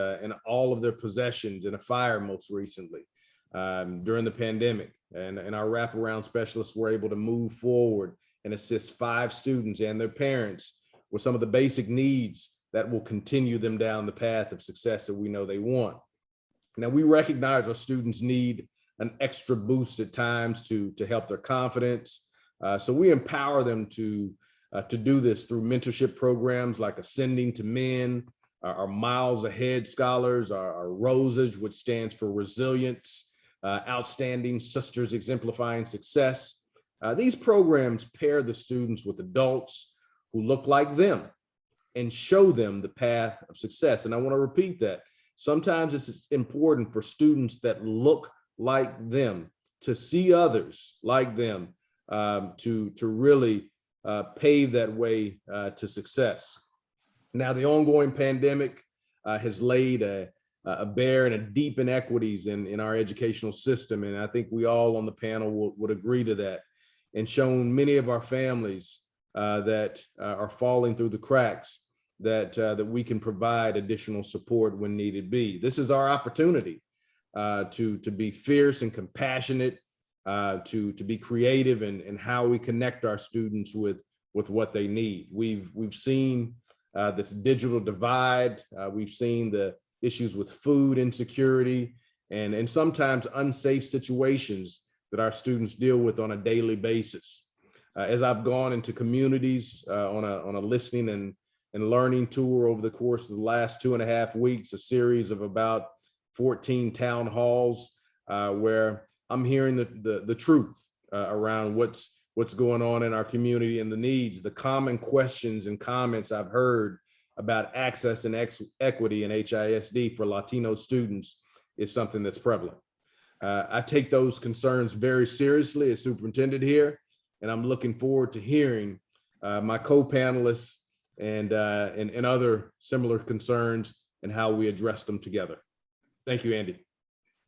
all of their possessions in a fire most recently during the pandemic. And our wraparound specialists were able to move forward and assist 5 students and their parents with some of the basic needs that will continue them down the path of success that we know they want. Now, we recognize our students need an extra boost at times to help their confidence. So we empower them to do this through mentorship programs like Ascending to Men, our Miles Ahead Scholars, our ROSAs, which stands for Resilience, Outstanding Sisters Exemplifying Success. These programs pair the students with adults who look like them and show them the path of success. And I want to repeat that. Sometimes it's important for students that look like them to see others like them, to really pave that way to success. Now, the ongoing pandemic has laid a bare and a deep inequities in our educational system. And I think we all on the panel would agree to that, and shown many of our families that are falling through the cracks, that we can provide additional support when needed be. This is our opportunity to be fierce and compassionate, to be creative in how we connect our students with what they need. We've seen this digital divide. We've seen the issues with food insecurity and sometimes unsafe situations that our students deal with on a daily basis. As I've gone into communities on a listening and learning tour over the course of the last 2.5 weeks, a series of about 14 town halls where I'm hearing the truth around what's going on in our community and the needs. The common questions and comments I've heard about access and equity in HISD for Latino students is something that's prevalent. I take those concerns very seriously as superintendent here, and I'm looking forward to hearing my co-panelists and other similar concerns and how we address them together. Thank you, Andy.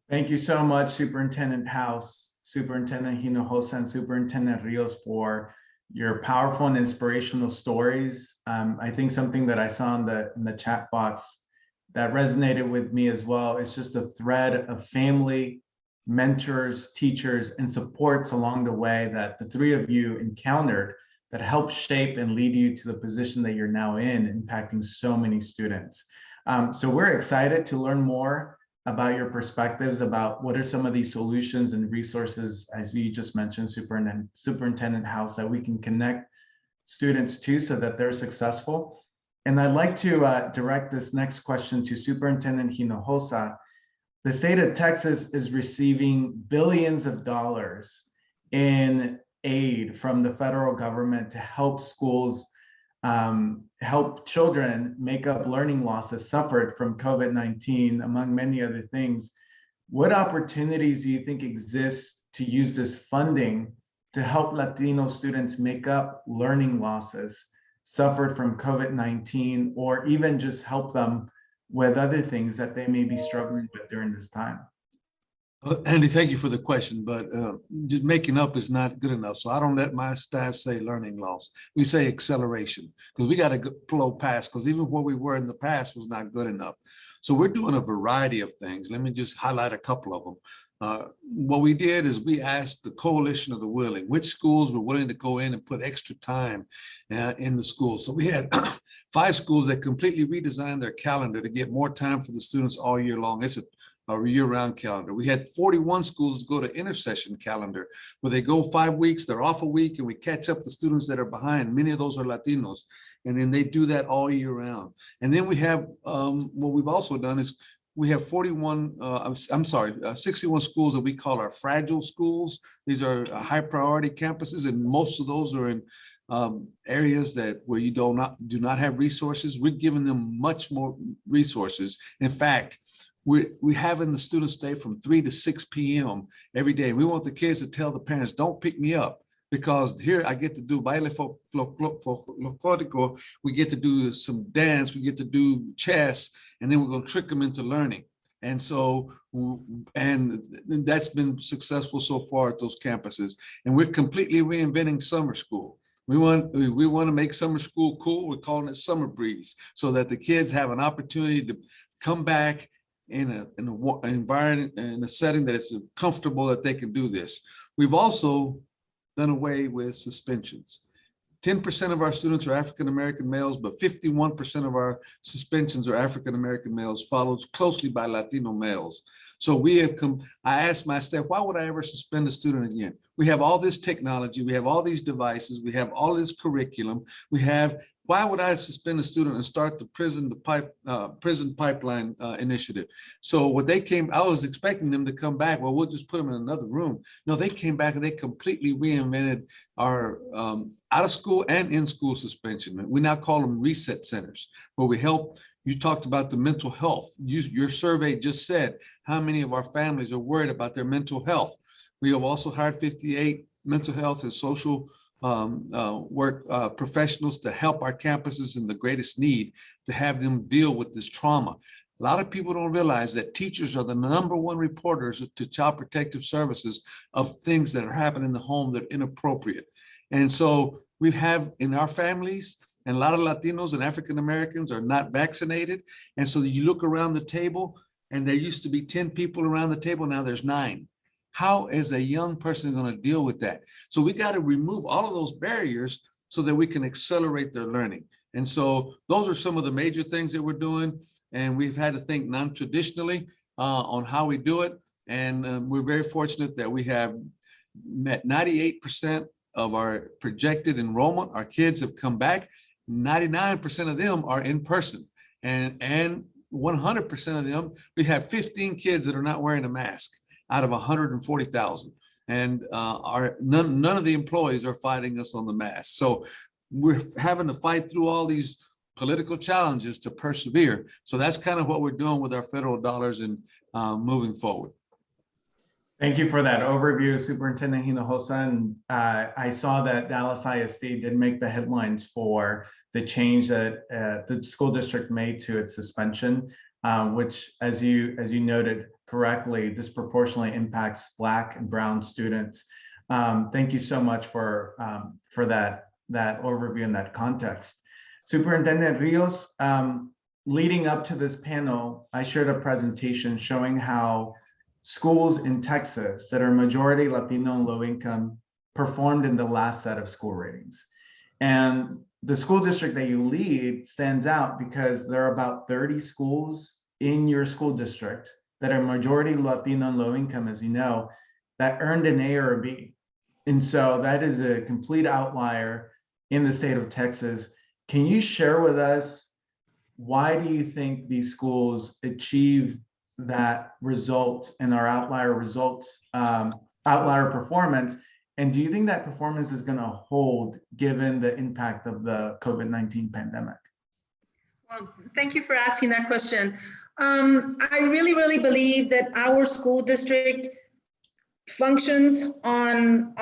Thank you so much, Superintendent House, Superintendent Hinojosa, and Superintendent Rios for your powerful and inspirational stories. I think something that I saw in the chat box that resonated with me as well is just a thread of family, mentors, teachers, and supports along the way that the 3 of you encountered that helped shape and lead you to the position that you're now in, impacting so many students. So we're excited to learn more about your perspectives about what are some of these solutions and resources, as you just mentioned, Superintendent House, that we can connect students to so that they're successful. And I'd like to direct this next question to Superintendent Hinojosa. The state of Texas is receiving billions of dollars in aid from the federal government to help schools, help children make up learning losses suffered from COVID-19, among many other things. What opportunities do you think exist to use this funding to help Latino students make up learning losses suffered from COVID-19, or even just help them with other things that they may be struggling with during this time? Andy, thank you for the question, but just making up is not good enough. So I don't let my staff say learning loss. We say acceleration, because we got to blow past, because even where we were in the past was not good enough. So we're doing a variety of things. Let me just highlight a couple of them. What we did is we asked the coalition of the willing, which schools were willing to go in and put extra time in the schools. So we had 5 schools that completely redesigned their calendar to get more time for the students all year long. It's a year-round calendar. We had 41 schools go to intercession calendar, where they go 5 weeks, they're off a week, and we catch up the students that are behind. Many of those are Latinos, and then they do that all year round. And then we have, what we've also done is we have 61 schools that we call our fragile schools. These are high priority campuses, and most of those are in areas where you do not have resources. We're giving them much more resources. In fact, we're having the students stay from 3 to 6 p.m. every day. We want the kids to tell the parents, don't pick me up, because here I get to do baile folclórico, we get to do some dance, we get to do chess, and then we're going to trick them into learning. And so, and that's been successful so far at those campuses. And we're completely reinventing summer school. We want to make summer school cool. We're calling it Summer Breeze, so that the kids have an opportunity to come back in an environment, in a setting that is comfortable, that they can do this. We've also done away with suspensions. 10% of our students are African-American males, but 51% of our suspensions are African-American males, followed closely by Latino males. So we have I asked my staff, why would I ever suspend a student again? We have all this technology, we have all these devices, we have all this curriculum, why would I suspend a student and start the prison pipeline initiative? So what they I was expecting them to come back, well, we'll just put them in another room. No, they came back and they completely reinvented our out of school and in school suspension. We now call them reset centers, where we help. You talked about the mental health. Your survey just said how many of our families are worried about their mental health. We have also hired 58 mental health and social work professionals to help our campuses in the greatest need, to have them deal with this trauma. A lot of people don't realize that teachers are the #1 reporters to Child Protective Services of things that are happening in the home that are inappropriate. And so we have in our families, and a lot of Latinos and African Americans are not vaccinated. And so you look around the table, and there used to be 10 people around the table, now there's 9. How is a young person going to deal with that? So we got to remove all of those barriers so that we can accelerate their learning. And so those are some of the major things that we're doing. And we've had to think non-traditionally on how we do it. And we're very fortunate that we have met 98% of our projected enrollment. Our kids have come back. 99% of them are in person. And 100% of them, we have 15 kids that are not wearing a mask out of 140,000. And none of the employees are fighting us on the mask. So we're having to fight through all these political challenges to persevere. So that's kind of what we're doing with our federal dollars and moving forward. Thank you for that overview, Superintendent Hinojosa. And I saw that Dallas ISD did make the headlines for the change that the school district made to its suspension, which, as you noted correctly, disproportionately impacts Black and Brown students. Thank you so much for that overview and that context. Superintendent Rios, leading up to this panel, I shared a presentation showing how schools in Texas that are majority Latino and low income performed in the last set of school ratings. And the school district that you lead stands out because there are about 30 schools in your school district that are majority Latino and low income, as you know, that earned an A or a B. And so that is a complete outlier in the state of Texas. Can you share with us why do you think these schools achieve that result in our outlier results, outlier performance? And do you think that performance is going to hold given the impact of the COVID-19 pandemic? Well, thank you for asking that question. I really, really believe that our school district functions on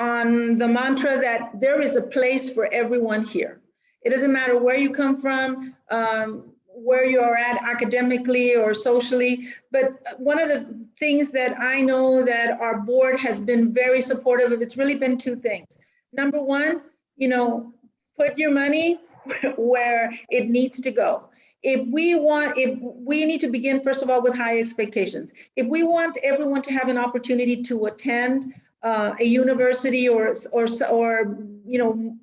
the mantra that there is a place for everyone here. It doesn't matter where you come from, where you are at academically or socially. But one of the things that I know that our board has been very supportive of, it's really been two things. Number one, put your money where it needs to go. If we need to begin, first of all, with high expectations. If we want everyone to have an opportunity to attend a university or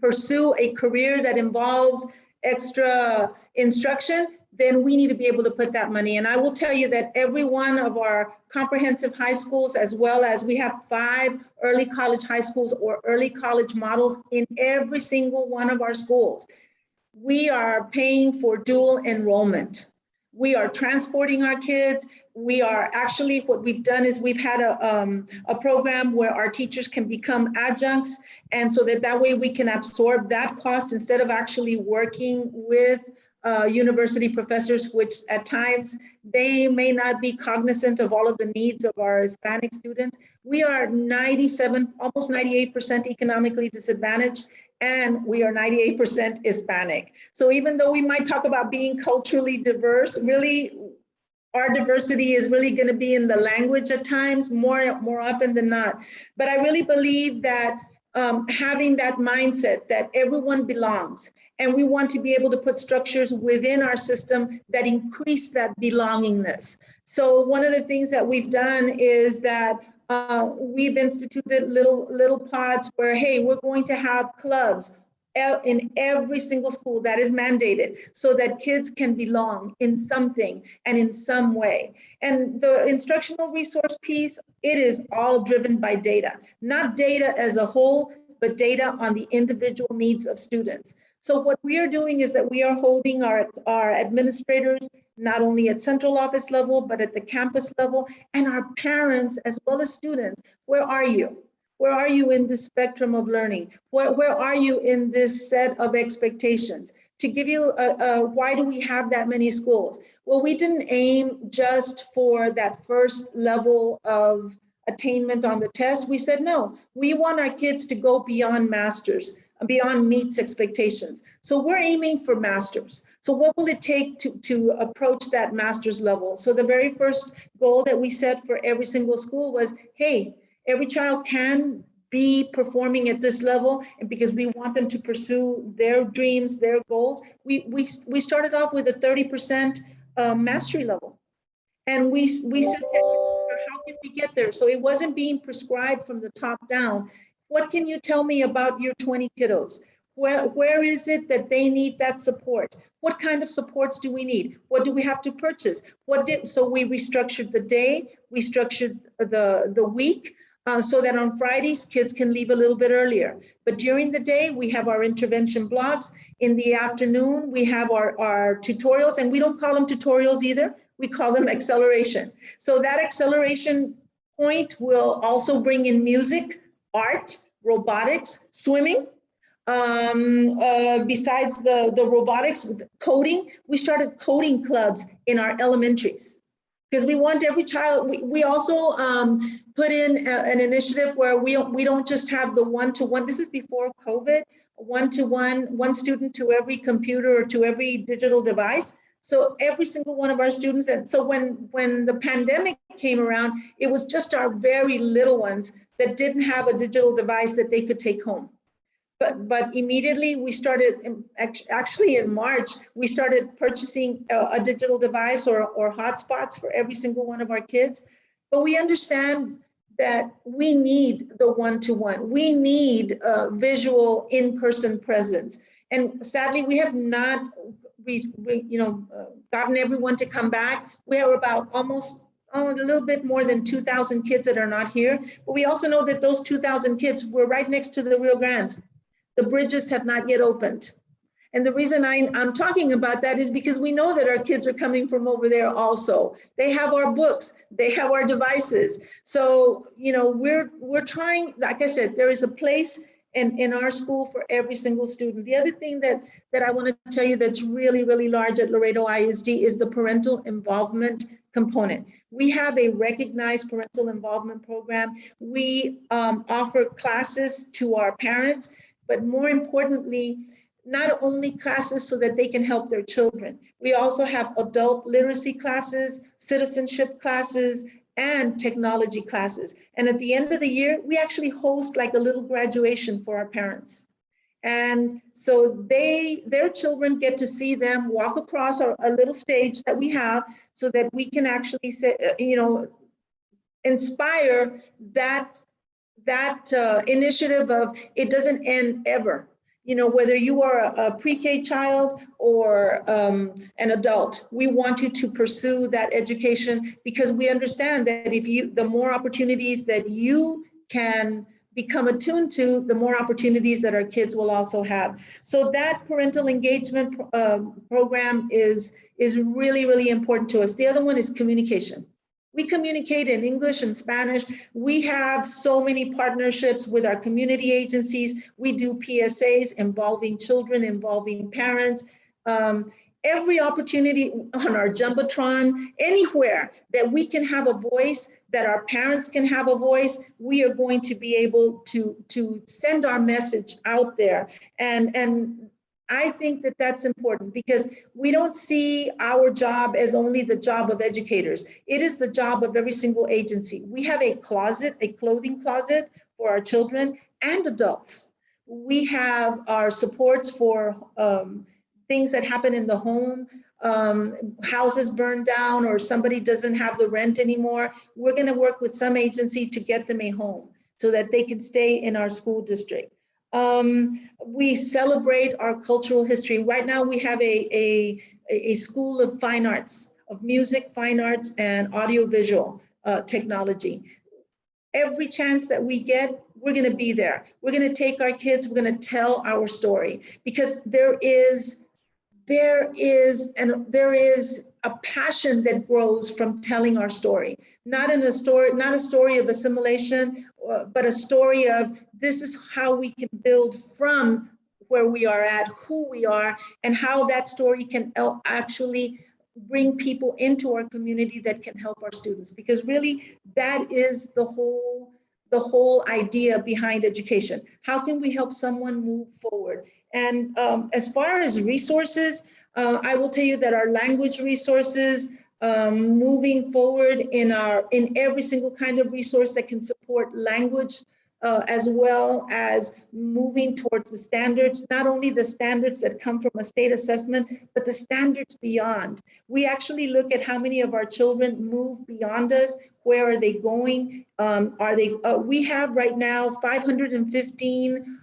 pursue a career that involves extra instruction, then we need to be able to put that money. And I will tell you that every one of our comprehensive high schools, as well as we have 5 early college high schools or early college models in every single one of our schools, we are paying for dual enrollment. We are transporting our kids. We are actually, what we've done is we've had a program where our teachers can become adjuncts. And so that way we can absorb that cost instead of actually working with university professors, which at times they may not be cognizant of all of the needs of our Hispanic students. We are 97, almost 98% economically disadvantaged, and we are 98% Hispanic. So even though we might talk about being culturally diverse, really our diversity is really going to be in the language at times, more often than not. But I really believe that having that mindset that everyone belongs, and we want to be able to put structures within our system that increase that belongingness. So one of the things that we've done is that we've instituted little pods where, hey, we're going to have clubs in every single school. That is mandated so that kids can belong in something and in some way. And the instructional resource piece, it is all driven by data, not data as a whole, but data on the individual needs of students. So what we are doing is that we are holding our administrators, not only at central office level, but at the campus level, and our parents as well as students. Where are you? Where are you in this spectrum of learning? Where are you in this set of expectations? To give you why do we have that many schools? Well, we didn't aim just for that first level of attainment on the test. We said, no, we want our kids to go beyond masters, beyond meets expectations. So we're aiming for masters. So what will it take to approach that master's level? So the very first goal that we set for every single school was, hey, every child can be performing at this level, and because we want them to pursue their dreams, their goals, we started off with a 30% mastery level. And we said, how can we get there? So it wasn't being prescribed from the top down. What can you tell me about your 20 kiddos? Where is it that they need that support? What kind of supports do we need? What do we have to purchase? So we restructured the day, we structured the week, so that on Fridays, kids can leave a little bit earlier. But during the day, we have our intervention blocks. In the afternoon, we have our tutorials, and we don't call them tutorials either. We call them acceleration. So that acceleration point will also bring in music, art, robotics, swimming. Besides the robotics, with coding, we started coding clubs in our elementaries because we want every child. We also put in an initiative where we don't just have the one-to-one. This is before COVID, one-to-one, one student to every computer or to every digital device. So every single one of our students, and so when the pandemic came around, it was just our very little ones that didn't have a digital device that they could take home. But immediately we started, actually in March, we started purchasing a digital device or hotspots for every single one of our kids. But we understand that we need the one-to-one. We need visual in-person presence. And sadly, we have not gotten everyone to come back. We have about almost a little bit more than 2,000 kids that are not here. But we also know that those 2,000 kids were right next to the Rio Grande. The bridges have not yet opened. And the reason I'm talking about that is because we know that our kids are coming from over there also. They have our books, they have our devices. So, you know, we're trying, like I said, there is a place in our school for every single student. The other thing that I want to tell you that's really, really large at Laredo ISD is the parental involvement component. We have a recognized parental involvement program. We offer classes to our parents, but more importantly, not only classes so that they can help their children. We also have adult literacy classes, citizenship classes, and technology classes. And at the end of the year, we actually host like a little graduation for our parents. And so their children get to see them walk across a little stage that we have so that we can actually say, you know, inspire that initiative of it doesn't end ever. You know, whether you are a pre-K child or an adult, we want you to pursue that education because we understand that the more opportunities that you can become attuned to, the more opportunities that our kids will also have. So that parental engagement program is really, really important to us. The other one is communication. We communicate in English and Spanish. We have so many partnerships with our community agencies. We do PSAs involving children, involving parents. Every opportunity on our Jumbotron, anywhere that we can have a voice, that our parents can have a voice, we are going to be able to send our message out there. And I think that that's important because we don't see our job as only the job of educators. It is the job of every single agency. We have a closet, a clothing closet for our children and adults. We have our supports for things that happen in the home, houses burned down or somebody doesn't have the rent anymore. We're gonna work with some agency to get them a home so that they can stay in our school district. We celebrate our cultural history. Right now we have a school of fine arts, of music, fine arts, and audiovisual technology. Every chance that we get, we're gonna be there. We're gonna take our kids, we're gonna tell our story because there is a passion that grows from telling our story. Not a story of assimilation, but a story of this is how we can build from where we are at, who we are, and how that story can actually bring people into our community that can help our students. Because really, that is the whole idea behind education. How can we help someone move forward? And as far as resources, I will tell you that our language resources, moving forward in every single kind of resource that can support language, as well as moving towards the standards, not only the standards that come from a state assessment, but the standards beyond. We actually look at how many of our children move beyond us. Where are they going? We have right now 515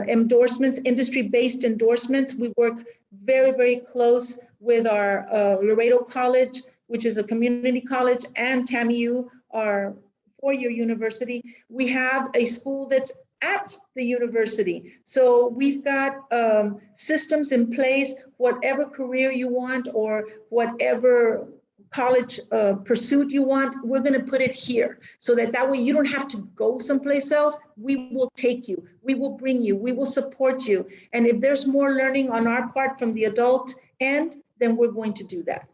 endorsements, industry-based endorsements. We work very, very close with our Laredo College, which is a community college, and TAMU, our four-year university. We have a school that's at the university. So we've got systems in place, whatever career you want or whatever college pursuit you want, we're going to put it here so that way you don't have to go someplace else. We will take you, we will bring you, we will support you. And if there's more learning on our part from the adult end, then we're going to do that.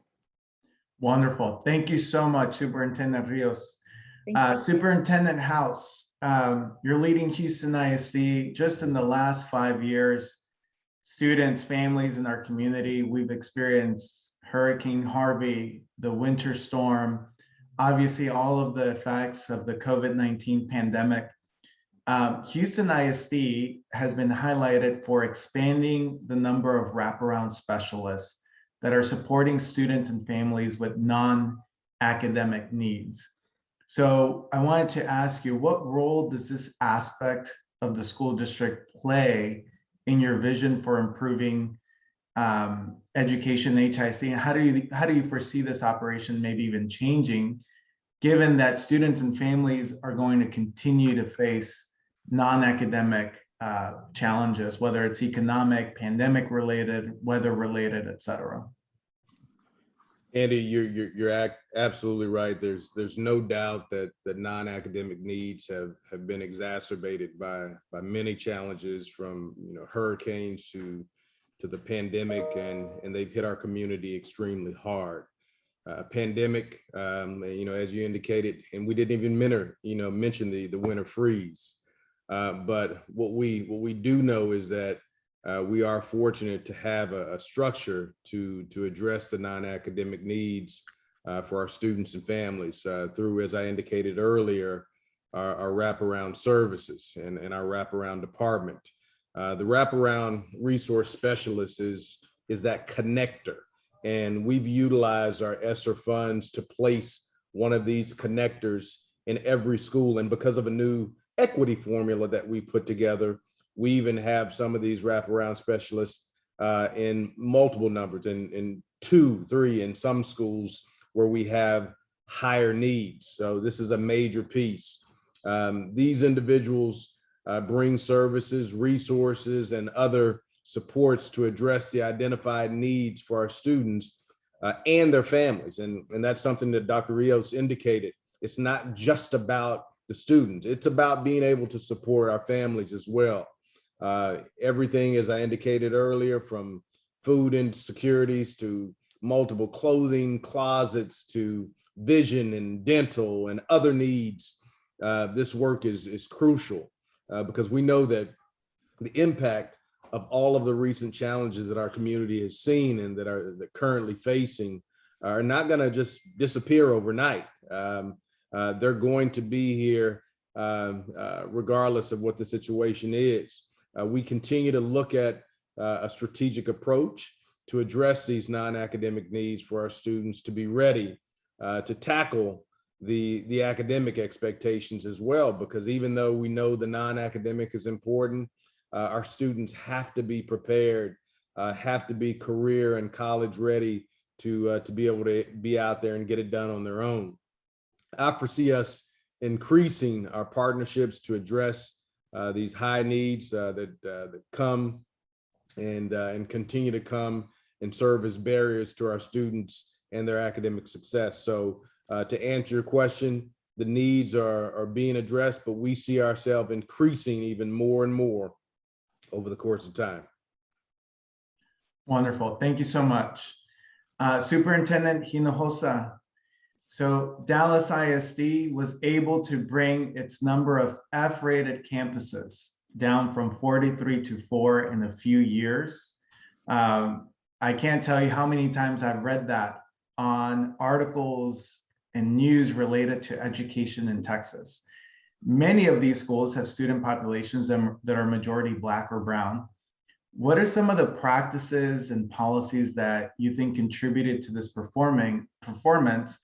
Wonderful. Thank you so much, Superintendent Rios. Superintendent House, you're leading Houston ISD. Just in the last 5 years, students, families in our community, we've experienced Hurricane Harvey, the winter storm, obviously all of the effects of the COVID-19 pandemic. Houston ISD has been highlighted for expanding the number of wraparound specialists that are supporting students and families with non-academic needs. So I wanted to ask you, what role does this aspect of the school district play in your vision for improving education in HISD, and how do you foresee this operation maybe even changing, given that students and families are going to continue to face non-academic challenges, whether it's economic, pandemic related, weather related, et cetera. Andy, you're absolutely right. There's no doubt that non-academic needs have been exacerbated by many challenges, from hurricanes to the pandemic, and they've hit our community extremely hard. Pandemic, as you indicated, and we didn't even mention the winter freeze. But what we do know is that we are fortunate to have a structure to address the non-academic needs for our students and families through, as I indicated earlier, our wraparound services and our wraparound department. The wraparound resource specialist is that connector, and we've utilized our ESSER funds to place one of these connectors in every school. And because of a new equity formula that we put together, we even have some of these wraparound specialists in multiple numbers, in 2, 3 in some schools where we have higher needs. So this is a major piece. These individuals bring services, resources, and other supports to address the identified needs for our students and their families. And that's something that Dr. Rios indicated. It's not just about the students. It's about being able to support our families as well. Everything, as I indicated earlier, from food insecurities to multiple clothing closets to vision and dental and other needs. This work is crucial because we know that the impact of all of the recent challenges that our community has seen and that are currently facing are not going to just disappear overnight. They're going to be here regardless of what the situation is. We continue to look at a strategic approach to address these non-academic needs for our students to be ready to tackle the academic expectations as well, because even though we know the non-academic is important, our students have to be prepared, have to be career and college ready to be able to be out there and get it done on their own. I foresee us increasing our partnerships to address these high needs that come and continue to come and serve as barriers to our students and their academic success. So to answer your question, the needs are being addressed, but we see ourselves increasing even more and more over the course of time. Wonderful. Thank you so much. Superintendent Hinojosa. So Dallas ISD was able to bring its number of F-rated campuses down from 43 to 4 in a few years. I can't tell you how many times I've read that on articles and news related to education in Texas. Many of these schools have student populations that are majority Black or Brown. What are some of the practices and policies that you think contributed to this performance?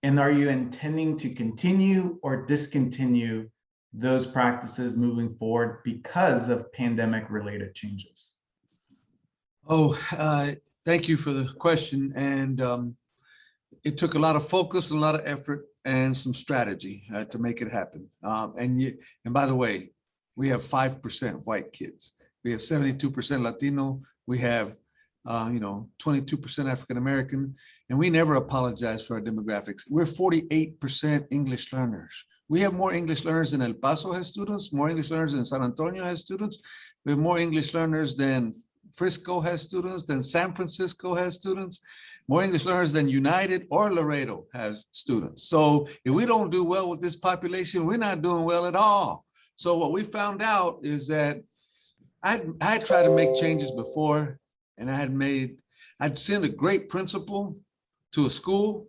And are you intending to continue or discontinue those practices moving forward because of pandemic-related changes? Thank you for the question. And it took a lot of focus, a lot of effort, and some strategy to make it happen. And by the way, we have 5% white kids. We have 72% Latino. We have 22% African American, and we never apologize for our demographics. We're 48% English learners. We have more English learners than El Paso has students, more English learners than San Antonio has students. We have more English learners than Frisco has students, than San Francisco has students, more English learners than United or Laredo has students. So if we don't do well with this population, we're not doing well at all. So what we found out is that I tried to make changes before, and I'd send a great principal to a school,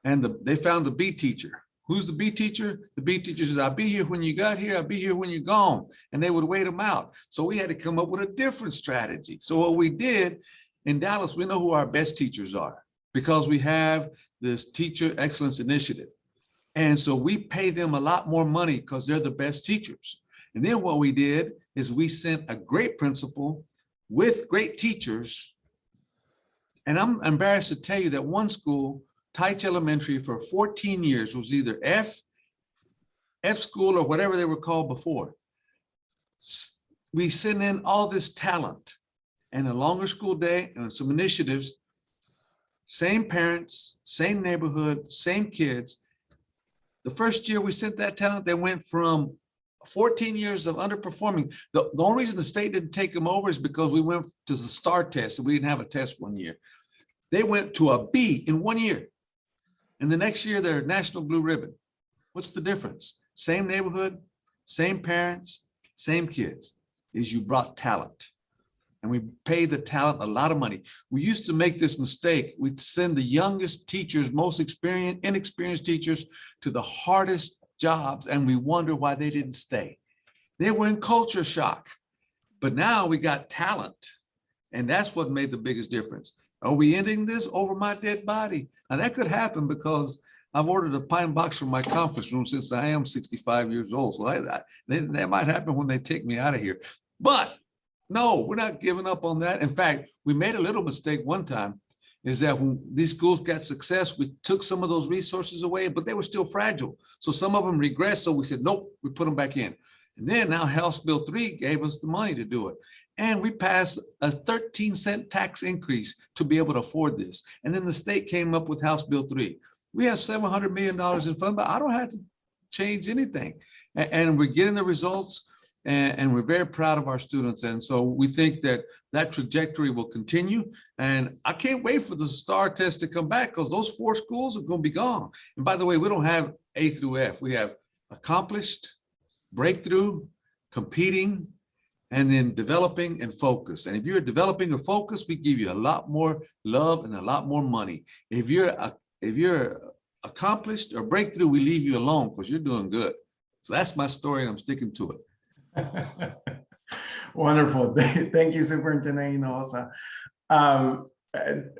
and they found the B teacher. Who's the B teacher? The B teacher says, I'll be here when you got here, I'll be here when you're gone. And they would wait them out. So we had to come up with a different strategy. So what we did in Dallas, we know who our best teachers are because we have this Teacher Excellence Initiative. And so we pay them a lot more money because they're the best teachers. And then what we did is we sent a great principal with great teachers. And I'm embarrassed to tell you that one school, Teich Elementary, for 14 years was either F school or whatever they were called before. we send in all this talent and a longer school day and some initiatives, same parents, same neighborhood, same kids. The first year we sent that talent, they went from 14 years of underperforming. The only reason the state didn't take them over is because we went to the STAR test and we didn't have a test one year. They went to a B in 1 year. And the next year they're National Blue Ribbon. What's the difference? Same neighborhood, same parents, same kids, is you brought talent. And we pay the talent a lot of money. We used to make this mistake. We'd send the youngest teachers, most inexperienced teachers to the hardest jobs, and we wonder why they didn't stay. They were in culture shock. But now we got talent, and that's what made the biggest difference. Are we ending this over my dead body? Now that could happen because I've ordered a pine box for my conference room since I am 65 years old. So that might happen when they take me out of here. But no, we're not giving up on that. In fact, we made a little mistake one time, is that when these schools got success, we took some of those resources away, but they were still fragile. So some of them regressed. So we said, nope, we put them back in. And then now House Bill 3 gave us the money to do it. And we passed a 13-cent tax increase to be able to afford this. And then the state came up with House Bill 3. We have $700 million in fund, but I don't have to change anything. And we're getting the results. And we're very proud of our students. And so we think that that trajectory will continue. And I can't wait for the STAR test to come back because those 4 schools are going to be gone. And by the way, we don't have A through F. We have accomplished, breakthrough, competing, and then developing and focus. And if you're developing or focus, we give you a lot more love and a lot more money. If you're accomplished or breakthrough, we leave you alone because you're doing good. So that's my story and I'm sticking to it. Wonderful. Thank you, Superintendent Hinojosa.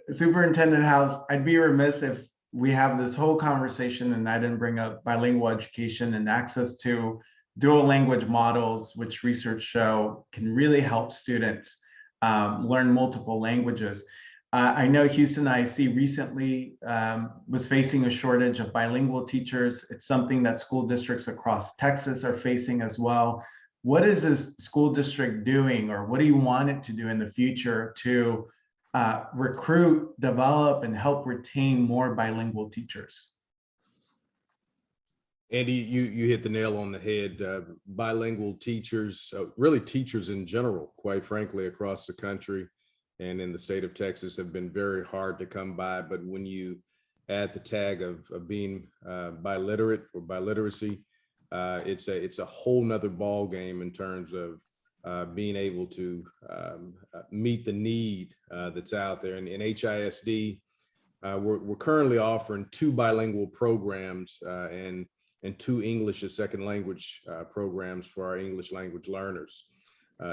Superintendent House, I'd be remiss if we have this whole conversation and I didn't bring up bilingual education and access to dual language models, which research show can really help students learn multiple languages. I know Houston ISD recently was facing a shortage of bilingual teachers. It's something that school districts across Texas are facing as well. What is this school district doing, or what do you want it to do in the future to recruit, develop, and help retain more bilingual teachers? Andy, you hit the nail on the head. Bilingual teachers, really teachers in general, quite frankly, across the country and in the state of Texas have been very hard to come by. But when you add the tag of being biliterate or biliteracy, it's a whole nother ball game in terms of being able to meet the need that's out there. And in HISD, we're currently offering 2 bilingual programs and 2 English as second language programs for our English language learners.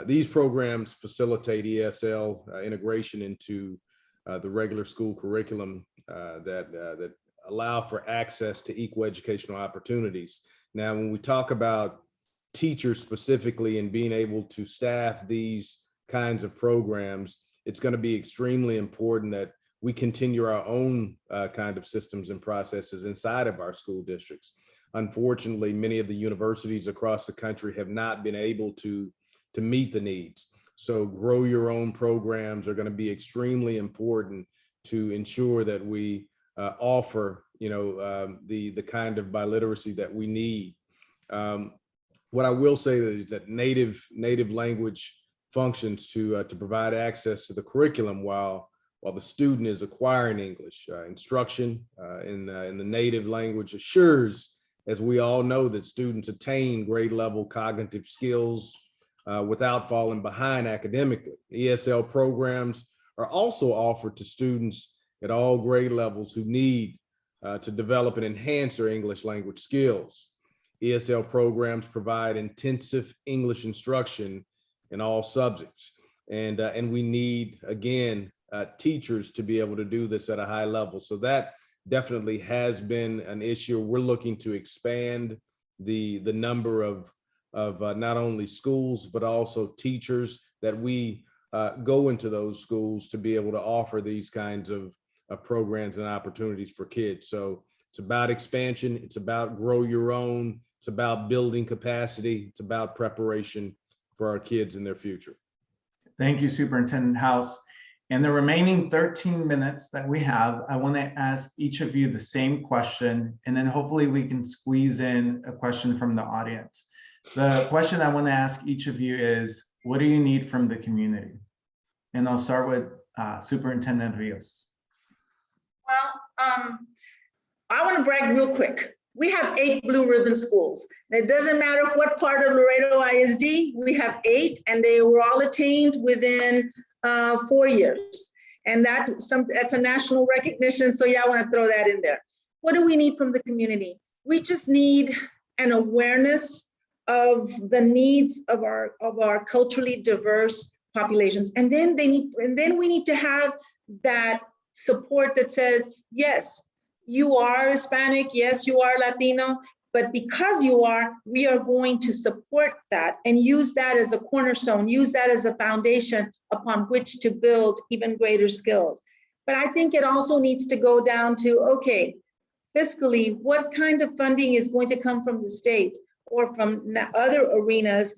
These programs facilitate ESL integration into the regular school curriculum that allow for access to equal educational opportunities. Now, when we talk about teachers specifically and being able to staff these kinds of programs, it's going to be extremely important that we continue our own kind of systems and processes inside of our school districts. Unfortunately, many of the universities across the country have not been able to meet the needs. So grow your own programs are going to be extremely important to ensure that we offer the kind of biliteracy that we need. What I will say is that native language functions to provide access to the curriculum while the student is acquiring English. Instruction in the native language assures, as we all know, that students attain grade level cognitive skills without falling behind academically. ESL programs are also offered to students at all grade levels who need to develop and enhance their English language skills. ESL programs provide intensive English instruction in all subjects. And we need, again, teachers to be able to do this at a high level. So that definitely has been an issue. We're looking to expand the number of not only schools, but also teachers that we go into those schools to be able to offer these kinds of programs and opportunities for kids. So it's about expansion. It's about grow your own. It's about building capacity. It's about preparation our kids and their future. Thank you, Superintendent House. In the remaining 13 minutes that we have, I want to ask each of you the same question, and then hopefully we can squeeze in a question from the audience. The question I want to ask each of you is, what do you need from the community? And I'll start with Superintendent Rios. Well, I want to brag real quick. We have 8 blue ribbon schools. It doesn't matter what part of Laredo ISD, we have 8, and they were all attained within 4 years. And that's a national recognition. So yeah, I want to throw that in there. What do we need from the community? We just need an awareness of the needs of our culturally diverse populations. And then we need to have that support that says, yes, you are Hispanic, yes, you are Latino, but because you are, we are going to support that and use that as a cornerstone, use that as a foundation upon which to build even greater skills. But I think it also needs to go down to, okay, fiscally, what kind of funding is going to come from the state or from other arenas?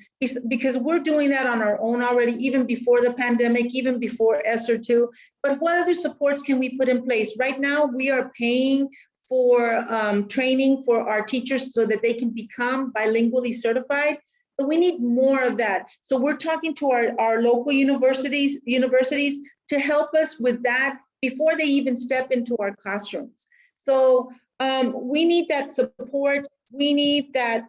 Because we're doing that on our own already, even before the pandemic, even before ESSER 2. But what other supports can we put in place? Right now, we are paying for training for our teachers so that they can become bilingually certified, but we need more of that. So we're talking to our local universities to help us with that before they even step into our classrooms. So we need that support. We need that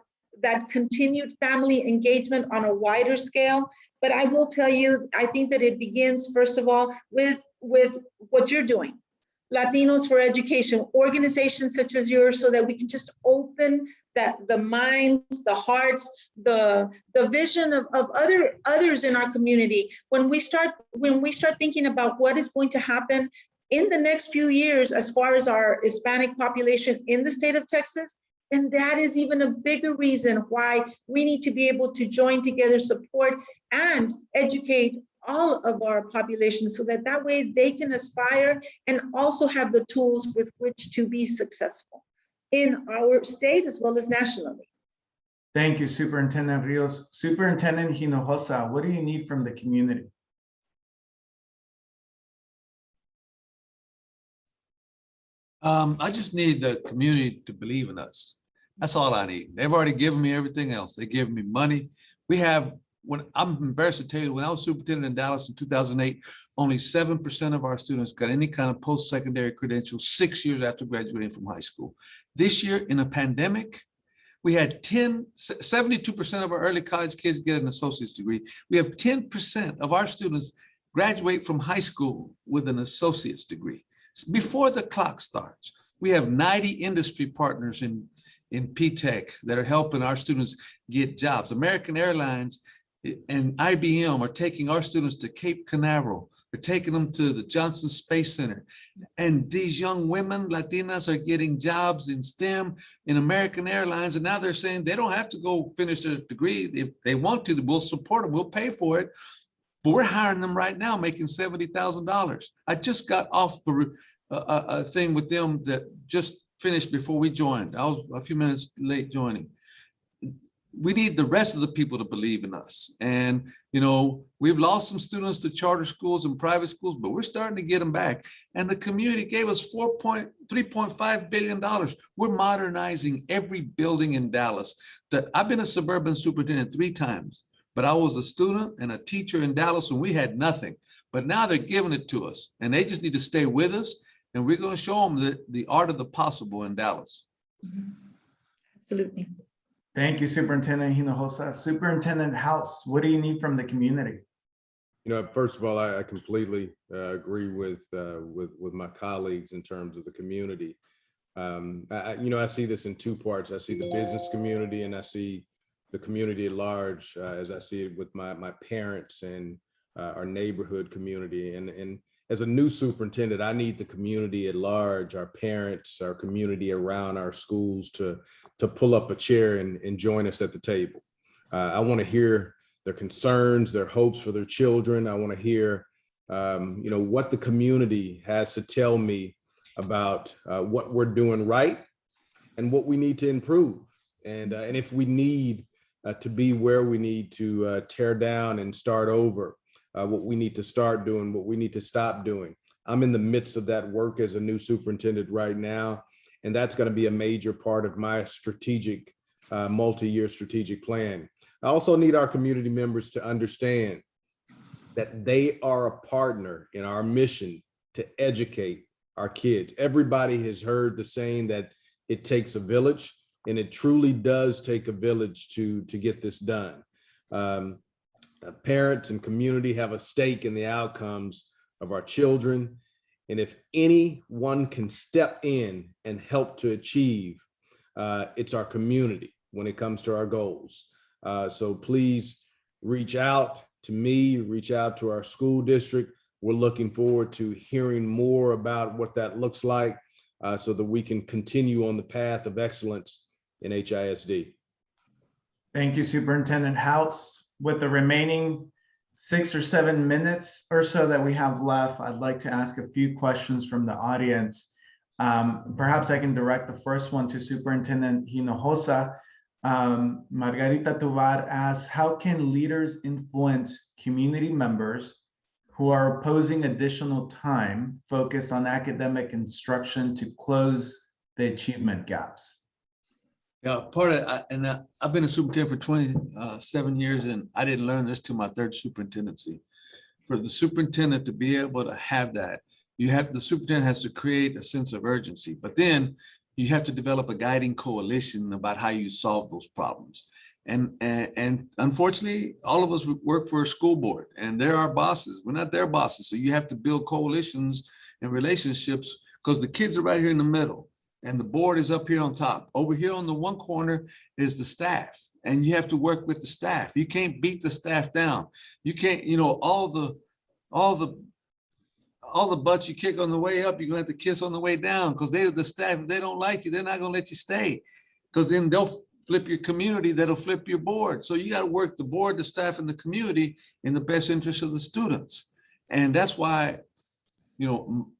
continued family engagement on a wider scale. But I will tell you, I think that it begins, first of all, with what you're doing. Latinos for Education, organizations such as yours, so that we can just open the minds, the hearts, the vision of others in our community. When we start thinking about what is going to happen in the next few years as far as our Hispanic population in the state of Texas, and that is even a bigger reason why we need to be able to join together, support, and educate all of our population so that way they can aspire and also have the tools with which to be successful in our state as well as nationally. Thank you, Superintendent Rios. Superintendent Hinojosa, what do you need from the community? I just need the community to believe in us. That's all I need. They've already given me everything else. They give me money. I'm embarrassed to tell you, when I was superintendent in Dallas in 2008, only 7% of our students got any kind of post-secondary credential 6 years after graduating from high school. This year, in a pandemic, we had 72% of our early college kids get an associate's degree. We have 10% of our students graduate from high school with an associate's degree. Before the clock starts, we have 90 industry partners in P-Tech that are helping our students get jobs. American Airlines and IBM are taking our students to Cape Canaveral. They're taking them to the Johnson Space Center. And these young women, Latinas, are getting jobs in STEM in American Airlines. And now they're saying they don't have to go finish their degree. If they want to, we'll support them, we'll pay for it. But we're hiring them right now, making $70,000. I just got off a thing with them that just finished before we joined. I was a few minutes late joining. We need the rest of the people to believe in us. And, we've lost some students to charter schools and private schools, but we're starting to get them back. And the community gave us $3.5 billion. We're modernizing every building in Dallas. I've been a suburban superintendent 3 times. But I was a student and a teacher in Dallas when we had nothing. But now they're giving it to us, and they just need to stay with us. And we're going to show them the art of the possible in Dallas. Absolutely. Thank you, Superintendent Hinojosa. Superintendent House, what do you need from the community? First of all, I completely agree with my colleagues in terms of the community. I see this in 2 parts. I see the business community, and I see the community at large, as I see it with my parents and our neighborhood community. And as a new superintendent, I need the community at large, our parents, our community around our schools to pull up a chair and join us at the table. I want to hear their concerns, their hopes for their children. I want to hear, what the community has to tell me about what we're doing right and what we need to improve. And if we need to be where we need to tear down and start over, what we need to start doing, what we need to stop doing. I'm in the midst of that work as a new superintendent right now, and that's going to be a major part of my strategic, multi-year strategic plan. I also need our community members to understand that they are a partner in our mission to educate our kids. Everybody has heard the saying that it takes a village, and it truly does take a village to get this done. Parents and community have a stake in the outcomes of our children. And if anyone can step in and help to achieve, it's our community when it comes to our goals. So please reach out to me, reach out to our school district. We're looking forward to hearing more about what that looks like, so that we can continue on the path of excellence in HISD. Thank you, Superintendent House. With the remaining 6 or 7 minutes or so that we have left, I'd like to ask a few questions from the audience. Perhaps I can direct the first one to Superintendent Hinojosa. Margarita Tovar asks, how can leaders influence community members who are opposing additional time focused on academic instruction to close the achievement gaps? Yeah, I've been a superintendent for 27 years, and I didn't learn this till my third superintendency. For the superintendent to be able to have that, the superintendent has to create a sense of urgency, but then you have to develop a guiding coalition about how you solve those problems. And unfortunately, all of us work for a school board, and they're our bosses. We're not their bosses. So you have to build coalitions and relationships, because the kids are right here in the middle, and the board is up here on top. Over here on the one corner is the staff, and you have to work with the staff. You can't beat the staff down. You can't, all the butts you kick on the way up, you're gonna have to kiss on the way down, because the staff, if they don't like you, they're not gonna let you stay, because then they'll flip your community, that'll flip your board. So you got to work the board, the staff, and the community in the best interest of the students. And that's why,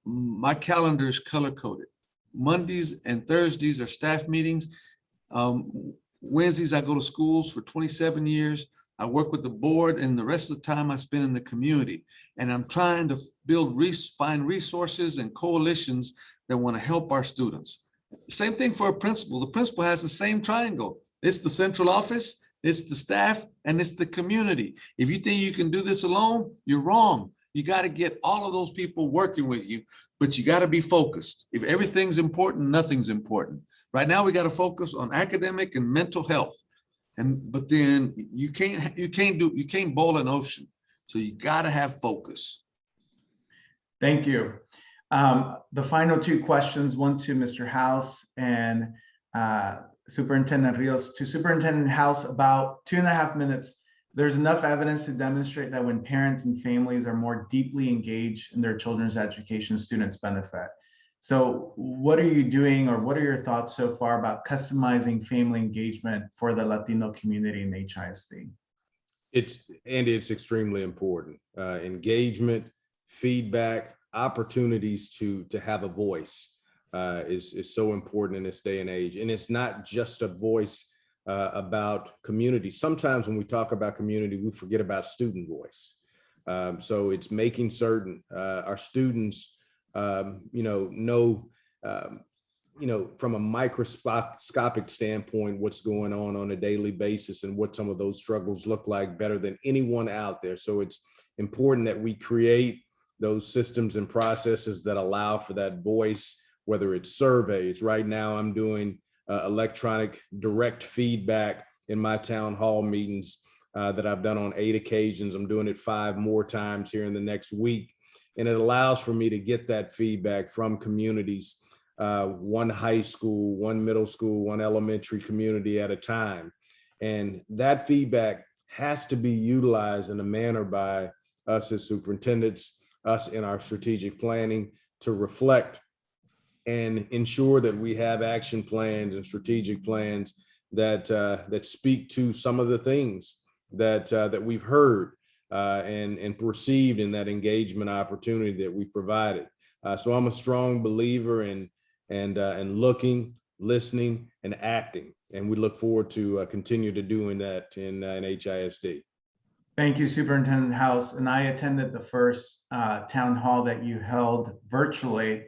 my calendar is color coded. Mondays and Thursdays are staff meetings. Wednesdays, I go to schools for 27 years. I work with the board, and the rest of the time I spend in the community. And I'm trying to find resources and coalitions that want to help our students. Same thing for a principal. The principal has the same triangle. It's the central office, it's the staff, and it's the community. If you think you can do this alone, you're wrong. You got to get all of those people working with you, but you got to be focused. If everything's important, nothing's important. Right now, we got to focus on academic and mental health. But then you can't boil an ocean. So you got to have focus. Thank you. The final two questions, one to Mr. House and Superintendent Rios. To Superintendent House, about 2.5 minutes. There's enough evidence to demonstrate that when parents and families are more deeply engaged in their children's education, students benefit. So what are you doing, or what are your thoughts so far about customizing family engagement for the Latino community in HISD? It's extremely important. Engagement, feedback, opportunities to have a voice is so important in this day and age. And it's not just a voice about community. Sometimes when we talk about community, we forget about student voice. So it's making certain our students, know, from a microscopic standpoint, what's going on a daily basis and what some of those struggles look like better than anyone out there. So it's important that we create those systems and processes that allow for that voice, whether it's surveys. Right now, I'm doing electronic direct feedback in my town hall meetings that I've done on 8 occasions. I'm doing it 5 more times here in the next week. And it allows for me to get that feedback from communities, one high school, one middle school, one elementary community at a time. And that feedback has to be utilized in a manner by us as superintendents, us in our strategic planning, to reflect and ensure that we have action plans and strategic plans that speak to some of the things that we've heard and perceived in that engagement opportunity that we provided. So I'm a strong believer in looking listening, and acting. And we look forward to continue to doing that in HISD. Thank you, Superintendent House. And I attended the first town hall that you held virtually,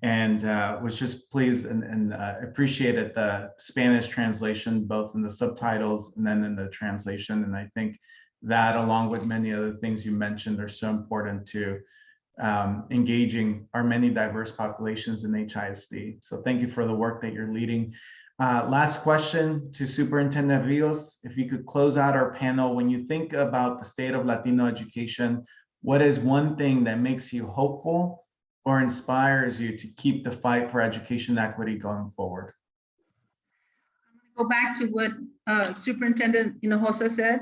and was just pleased and appreciated the Spanish translation, both in the subtitles and then in the translation. And I think that, along with many other things you mentioned, are so important to engaging our many diverse populations in HISD. So thank you for the work that you're leading. Last question to Superintendent Rios. If you could close out our panel, when you think about the state of Latino education, what is one thing that makes you hopeful or inspires you to keep the fight for education equity going forward? Go back to what Superintendent Hinojosa said.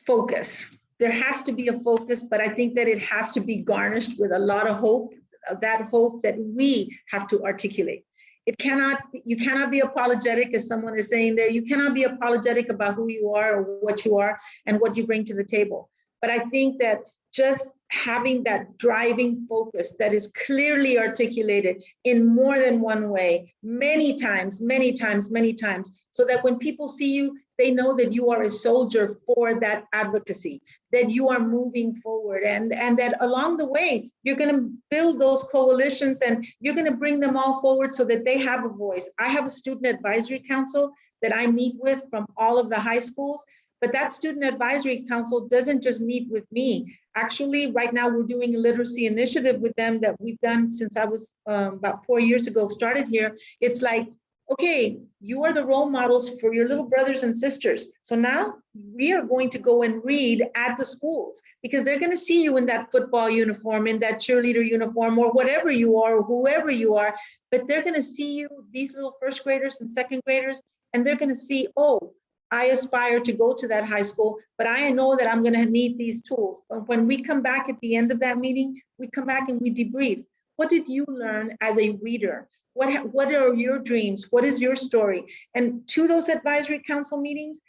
Focus. There has to be a focus, but I think that it has to be garnished with a lot of hope, that hope that we have to articulate. You cannot be apologetic, as someone is saying there. You cannot be apologetic about who you are or what you are and what you bring to the table. But I think that just having that driving focus that is clearly articulated in more than one way, many times, so that when people see you, they know that you are a soldier for that advocacy, that you are moving forward, and that along the way, you're going to build those coalitions and you're going to bring them all forward so that they have a voice. I have a student advisory council that I meet with from all of the high schools. But that student advisory council doesn't just meet with me. Actually, right now we're doing a literacy initiative with them that we've done since I was about 4 years ago, started here. It's like, okay, you are the role models for your little brothers and sisters. So now we are going to go and read at the schools, because they're going to see you in that football uniform, in that cheerleader uniform, or whatever you are, or whoever you are. But they're going to see you, these little first graders and second graders, and they're going to see, oh, I aspire to go to that high school, but I know that I'm going to need these tools. But when we come back at the end of that meeting, we come back and we debrief. What did you learn as a reader? What are your dreams? What is your story? And to those advisory council meetings,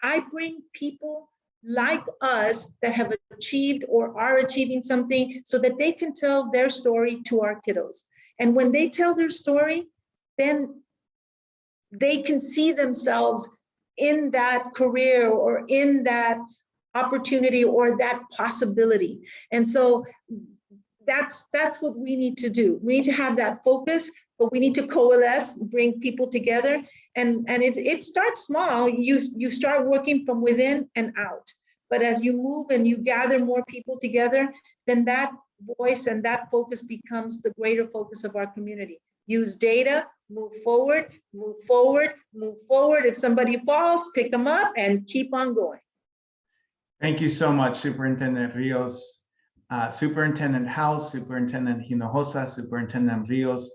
I bring people like us that have achieved or are achieving something so that they can tell their story to our kiddos. And when they tell their story, then they can see themselves in that career or in that opportunity or that possibility. And so that's what we need to do. We need to have that focus, but we need to coalesce, bring people together. And it starts small. You start working from within and out. But as you move and you gather more people together, then that voice and that focus becomes the greater focus of our community. Use data, move forward, move forward, move forward. If somebody falls, pick them up and keep on going. Thank you so much, Superintendent Rios, Superintendent House, Superintendent Hinojosa, Superintendent Rios.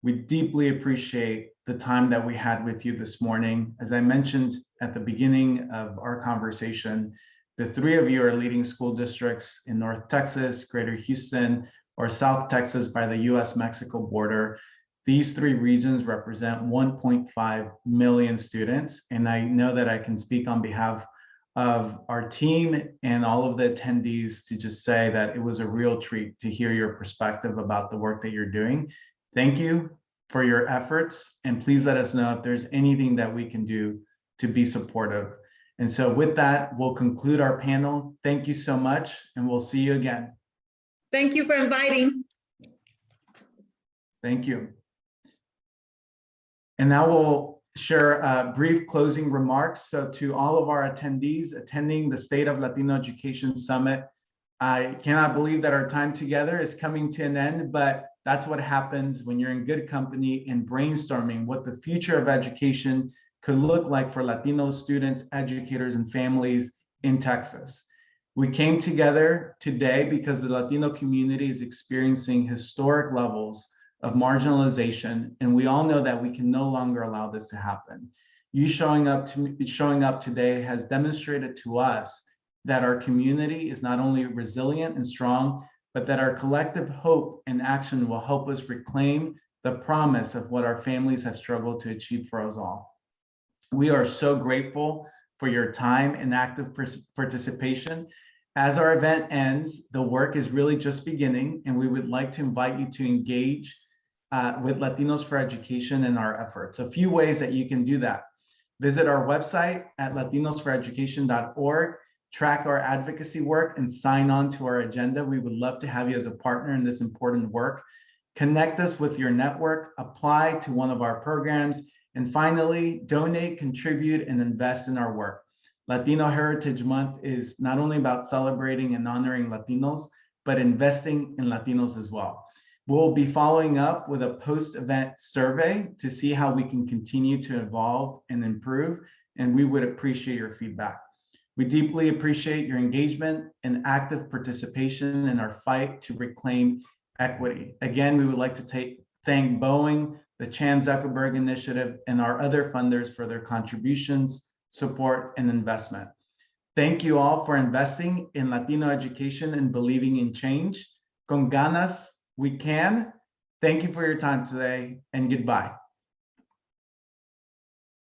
We deeply appreciate the time that we had with you this morning. As I mentioned at the beginning of our conversation, the three of you are leading school districts in North Texas, Greater Houston, or South Texas by the US-Mexico border. These three regions represent 1.5 million students, and I know that I can speak on behalf of our team and all of the attendees to just say that it was a real treat to hear your perspective about the work that you're doing. Thank you for your efforts, and please let us know if there's anything that we can do to be supportive. And so with that, we'll conclude our panel. Thank you so much, and we'll see you again. Thank you for inviting. Thank you. And now we'll share brief closing remarks. So to all of our attendees attending the State of Latino Education Summit, I cannot believe that our time together is coming to an end, but that's what happens when you're in good company and brainstorming what the future of education could look like for Latino students, educators, and families in Texas. We came together today because the Latino community is experiencing historic levels of marginalization, and we all know that we can no longer allow this to happen. You showing up today has demonstrated to us that our community is not only resilient and strong, but that our collective hope and action will help us reclaim the promise of what our families have struggled to achieve for us all. We are so grateful for your time and active participation. As our event ends, the work is really just beginning, and we would like to invite you to engage with Latinos for Education in our efforts. A few ways that you can do that. Visit our website at latinosforeducation.org, track our advocacy work, and sign on to our agenda. We would love to have you as a partner in this important work. Connect us with your network, apply to one of our programs, and finally, donate, contribute, and invest in our work. Latino Heritage Month is not only about celebrating and honoring Latinos, but investing in Latinos as well. We'll be following up with a post-event survey to see how we can continue to evolve and improve, and we would appreciate your feedback. We deeply appreciate your engagement and active participation in our fight to reclaim equity. Again, we would like to thank Boeing, the Chan Zuckerberg Initiative, and our other funders for their contributions, support, and investment. Thank you all for investing in Latino education and believing in change. Con ganas, we can. Thank you for your time today, and goodbye.